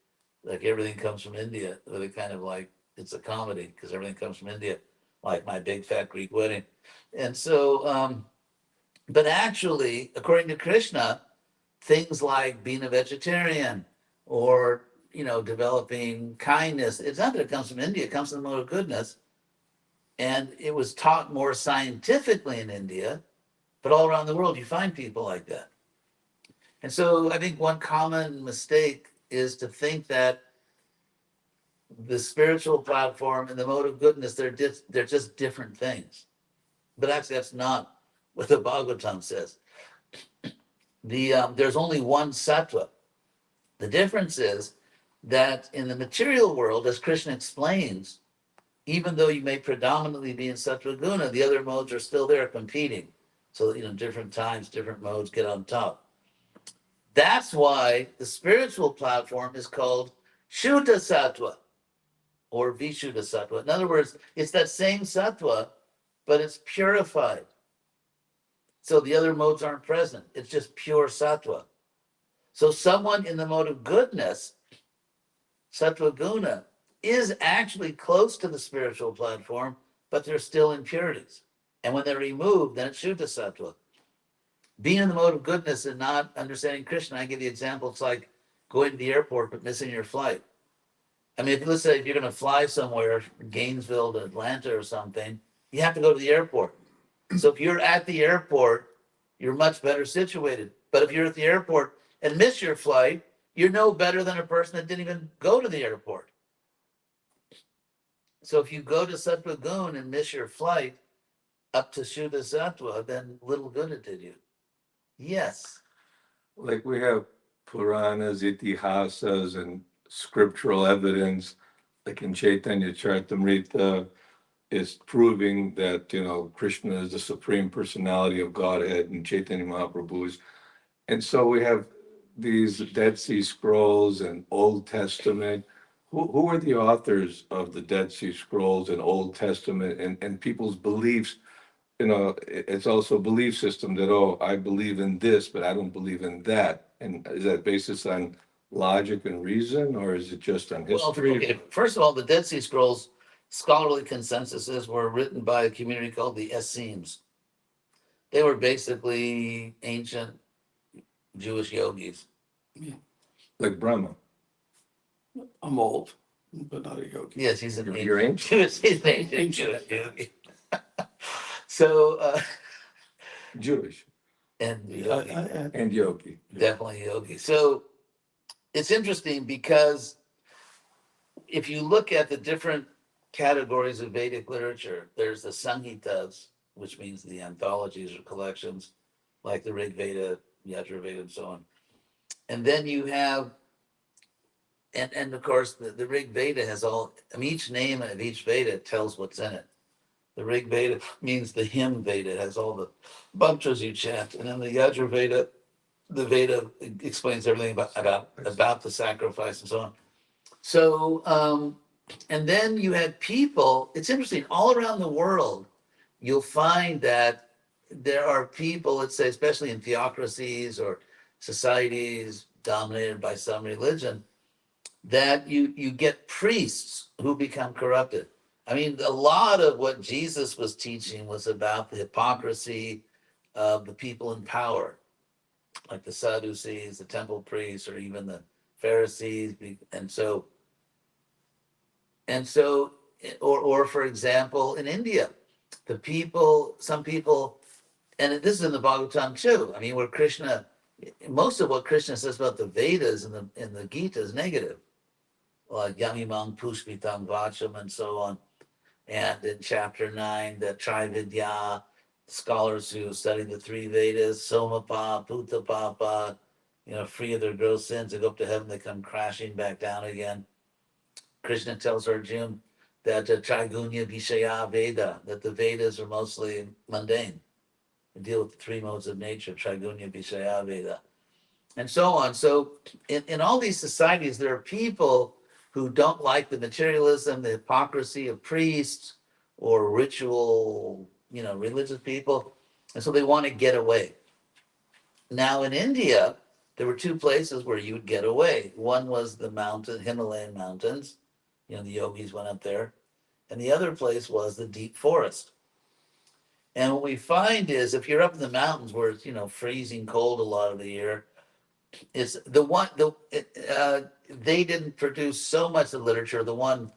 like Everything Comes from India, where they kind of like, it's a comedy because everything comes from India, like My Big Fat Greek Wedding. And so, but actually, according to Krishna, things like being a vegetarian or, you know, developing kindness, it's not that it comes from India, it comes from the mode of goodness. And it was taught more scientifically in India, but all around the world you find people like that. And so I think one common mistake is to think that the spiritual platform and the mode of goodness, they're just different things. But actually, that's not what the Bhagavatam says. There's only one sattva. The difference is that in the material world, as Krishna explains, even though you may predominantly be in sattva guna, the other modes are still there competing. So, different times, different modes get on top. That's why the spiritual platform is called Shuddha Sattva or Vishuddha Sattva. In other words, it's that same sattva, but it's purified. So the other modes aren't present. It's just pure sattva. So someone in the mode of goodness, sattva guna, is actually close to the spiritual platform, but they're still impurities. And when they're removed, then it's Shuddha Sattva. Being in the mode of goodness and not understanding Krishna, I give the example, it's like going to the airport but missing your flight. I mean, let's say if you're going to fly somewhere, Gainesville to Atlanta or something, you have to go to the airport. So if you're at the airport, you're much better situated. But if you're at the airport and miss your flight, you're no better than a person that didn't even go to the airport. So if you go to Sattva Gun and miss your flight up to Shuddha Sattva, then little good it did you. Yes. Like we have Puranas, Itihasas, and scriptural evidence, like in Chaitanya Charitamrita, is proving that, Krishna is the supreme personality of Godhead and Chaitanya Mahaprabhu's. And so we have these Dead Sea Scrolls and Old Testament. Who are the authors of the Dead Sea Scrolls and Old Testament and people's beliefs? It's also a belief system that, I believe in this, but I don't believe in that. And is that basis on logic and reason, or is it just on history? Well, okay. First of all, the Dead Sea Scrolls, scholarly consensuses were written by a community called the Essenes. They were basically ancient Jewish yogis. Like Brahma. I'm old, but not a yogi. Yes, he's an You're ancient Jewish. He's an ancient Jewish yogi. So, Jewish and yogi. and yogi. Definitely yogi. So it's interesting because if you look at the different categories of Vedic literature, there's the Samhitas, which means the anthologies or collections, like the Rig Veda, Yajur Veda, and so on. And then you have, and of course, the Rig Veda has all, each name of each Veda tells what's in it. The Rig Veda means the hymn Veda, it has all the mantras you chant. And then the Yajur Veda, the Veda explains everything about the sacrifice and so on. So, and then you had people, it's interesting, all around the world, you'll find that there are people, let's say, especially in theocracies or societies dominated by some religion, that you get priests who become corrupted. I mean, a lot of what Jesus was teaching was about the hypocrisy of the people in power, like the Sadducees, the temple priests, or even the Pharisees. Or for example, in India, some people, and this is in the Bhagavatam too. I mean, where Krishna, most of what Krishna says about the Vedas in the Gita is negative, like Yamimang Pushpitam Vacham and so on. And in chapter 9, the Trividya, scholars who study the three Vedas, Somapa, Putapapa, free of their gross sins, they go up to heaven, they come crashing back down again. Krishna tells Arjuna that Trigunya Vishaya Veda, that the Vedas are mostly mundane. They deal with the three modes of nature, Trigunya Vishaya Veda, and so on. So in all these societies, there are people who don't like the materialism, the hypocrisy of priests or ritual, religious people, and so they want to get away. Now in India, there were two places where you would get away. One was the Himalayan mountains, the yogis went up there, and the other place was the deep forest. And what we find is if you're up in the mountains where it's freezing cold a lot of the year, it's they didn't produce so much of the literature. The one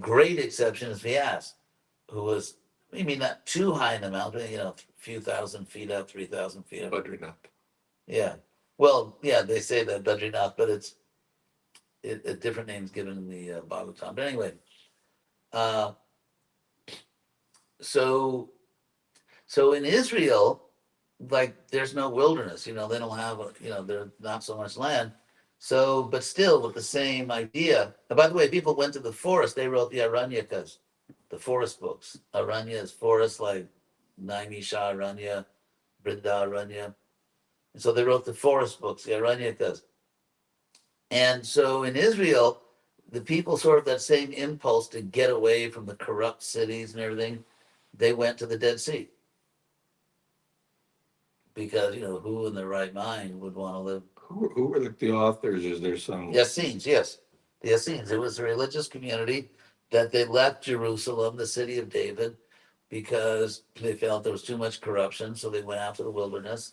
great exception is Vyas, who was, not too high in the mountain, a few thousand feet up, 3,000 feet up. Badrinath. Yeah. Well, yeah, they say that Badrinath, but different names given in the Bhagavatam. But anyway, uh, so so in Israel, like there's no wilderness, they don't have there's not so much land. So, but still with the same idea. And by the way, people went to the forest, they wrote the Aranyakas, the forest books. Aranya is forest, like Naimisha Aranya, Brinda Aranya. And so they wrote the forest books, the Aranyakas. And so in Israel, the people sort of that same impulse to get away from the corrupt cities and everything, they went to the Dead Sea. Because, who in their right mind would want to live? Who were the authors? Is there some? Essenes, yes. The Essenes. It was a religious community that they left Jerusalem, the city of David, because they felt there was too much corruption. So they went out to the wilderness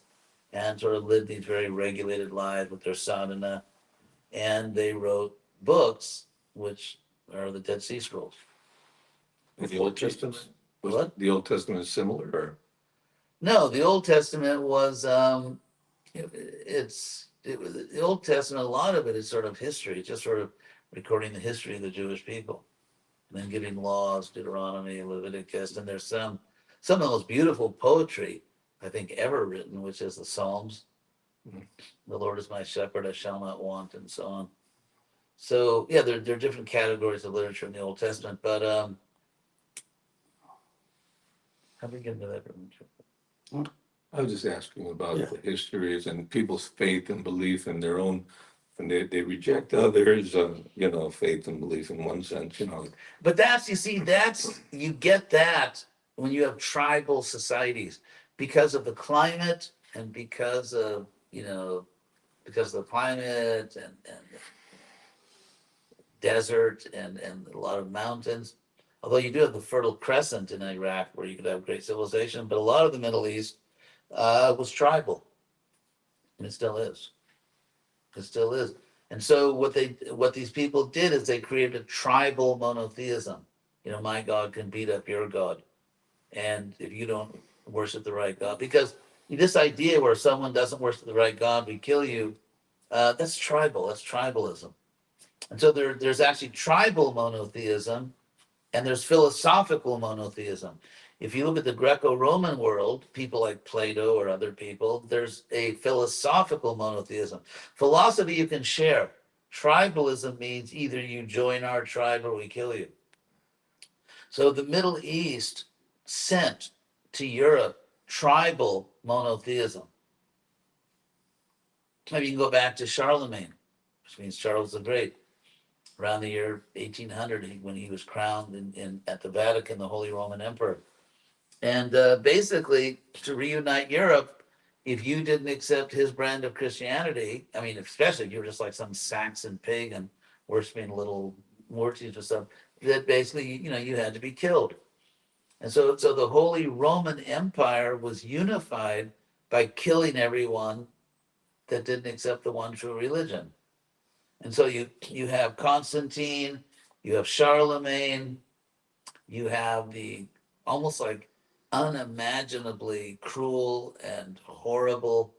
and sort of lived these very regulated lives with their sadhana. And they wrote books, which are the Dead Sea Scrolls. In the Old Testament? Was What? the Old Testament similar? Or? No, the Old Testament was the Old Testament. A lot of it is sort of history, just sort of recording the history of the Jewish people, and then giving laws, Deuteronomy, Leviticus, and there's some of the most beautiful poetry I think ever written, which is the Psalms. Mhm. The Lord is my shepherd; I shall not want, and so on. So yeah, there are different categories of literature in the Old Testament, but how do we get into that? I was just asking about Yeah. the histories and people's faith and belief in their own, and they reject others, faith and belief in one sense. But you get that when you have tribal societies because of the climate and because of the climate and desert and a lot of mountains. Although you do have the Fertile Crescent in Iraq where you could have great civilization, but a lot of the Middle East was tribal, and it still is. It still is. And so what these people did is they created a tribal monotheism. My God can beat up your God, and if you don't worship the right God, because this idea where someone doesn't worship the right God, we kill you. That's tribal. That's tribalism. And so there's actually tribal monotheism, and there's philosophical monotheism. If you look at the Greco-Roman world, people like Plato or other people, there's a philosophical monotheism. Philosophy you can share. Tribalism means either you join our tribe or we kill you. So the Middle East sent to Europe tribal monotheism. Maybe you can go back to Charlemagne, which means Charles the Great, around the year 1800 when he was crowned at the Vatican, the Holy Roman Emperor. And basically, to reunite Europe, if you didn't accept his brand of Christianity, I mean, especially if you were just like some Saxon pagan worshiping little mortars or stuff, that basically, you had to be killed. And so the Holy Roman Empire was unified by killing everyone that didn't accept the one true religion. And so you have Constantine, you have Charlemagne, you have the almost like unimaginably cruel and horrible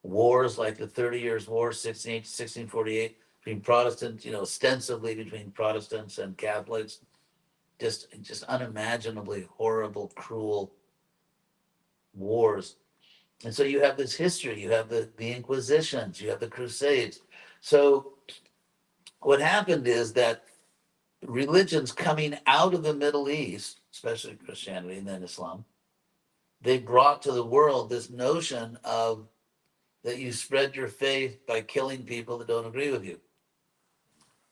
wars like the 30 Years' War, 1648, between Protestants, ostensibly between Protestants and Catholics, just unimaginably horrible, cruel wars. And so you have this history, you have the Inquisitions, you have the Crusades. So what happened is that religions coming out of the Middle East, especially Christianity and then Islam, they brought to the world this notion of that you spread your faith by killing people that don't agree with you,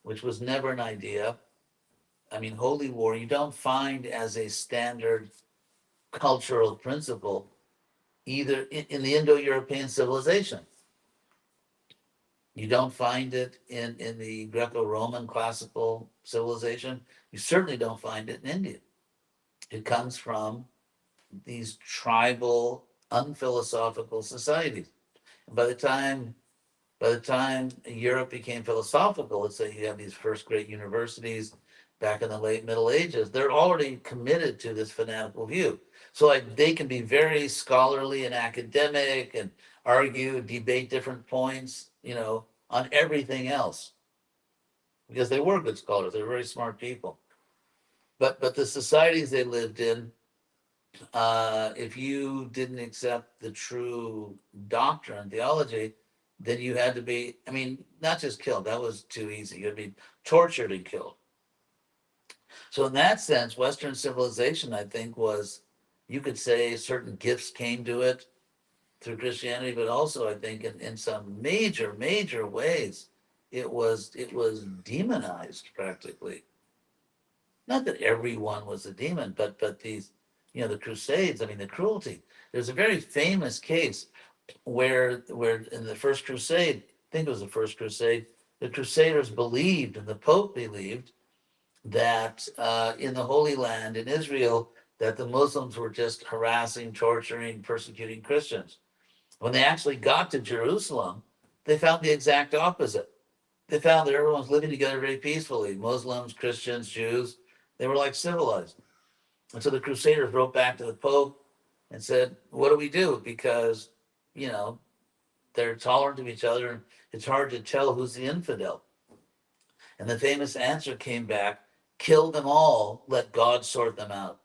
which was never an idea. I mean, holy war, you don't find as a standard cultural principle either in the Indo-European civilization. You don't find it in the Greco-Roman classical civilization. You certainly don't find it in India. It comes from these tribal, unphilosophical societies. By the time Europe became philosophical, let's say you have these first great universities back in the late Middle Ages, they're already committed to this fanatical view. So like they can be very scholarly and academic and argue, debate different points, on everything else. because they were good scholars. They were very smart people. But the societies they lived in, if you didn't accept the true doctrine, theology, then you had to be, I mean, not just killed, that was too easy. You'd be tortured and killed. So, in that sense, Western civilization, I think, was, you could say certain gifts came to it through Christianity, but also, I think, in some major, major ways, it was demonized practically. Not that everyone was a demon, but these, the Crusades. I mean, the cruelty. There's a very famous case where in the first Crusade, I think it was the first Crusade, the Crusaders believed, and the Pope believed that in the Holy Land in Israel, that the Muslims were just harassing, torturing, persecuting Christians. When they actually got to Jerusalem, they found the exact opposite. They found that everyone was living together very peacefully. Muslims, Christians, Jews, they were like civilized. And so the Crusaders wrote back to the Pope and said, "What do we do? Because, you know, they're tolerant of each other, and it's hard to tell who's the infidel." And the famous answer came back: "Kill them all, let God sort them out."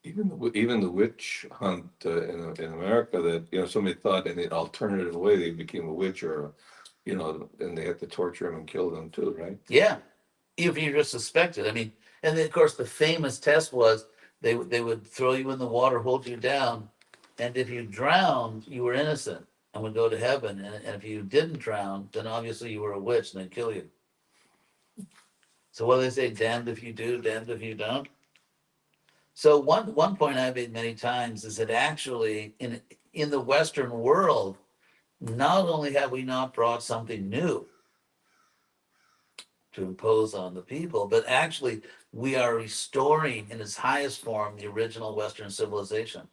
Even the witch hunt in America, that somebody thought in the alternative way they became a witch, or and they had to torture them and kill them too, right? Yeah, if you just suspected. I mean, and then, of course, the famous test was they would throw you in the water, hold you down, and if you drowned, you were innocent and would go to heaven. And if you didn't drown, then obviously you were a witch and they'd kill you. So what do they say? Damned if you do, damned if you don't. So one point I've made many times is that actually in the Western world, not only have we not brought something new to impose on the people, but actually we are restoring in its highest form the original Western civilization,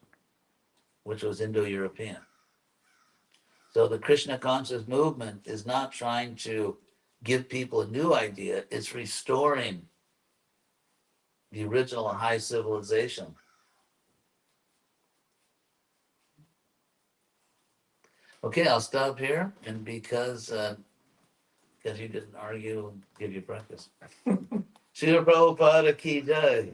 which was Indo-European. So the Krishna conscious movement is not trying to give people a new idea, it's restoring the original high civilization. Okay, I'll stop here, and because you didn't argue, give you breakfast. Srila Prabhupada ki jai.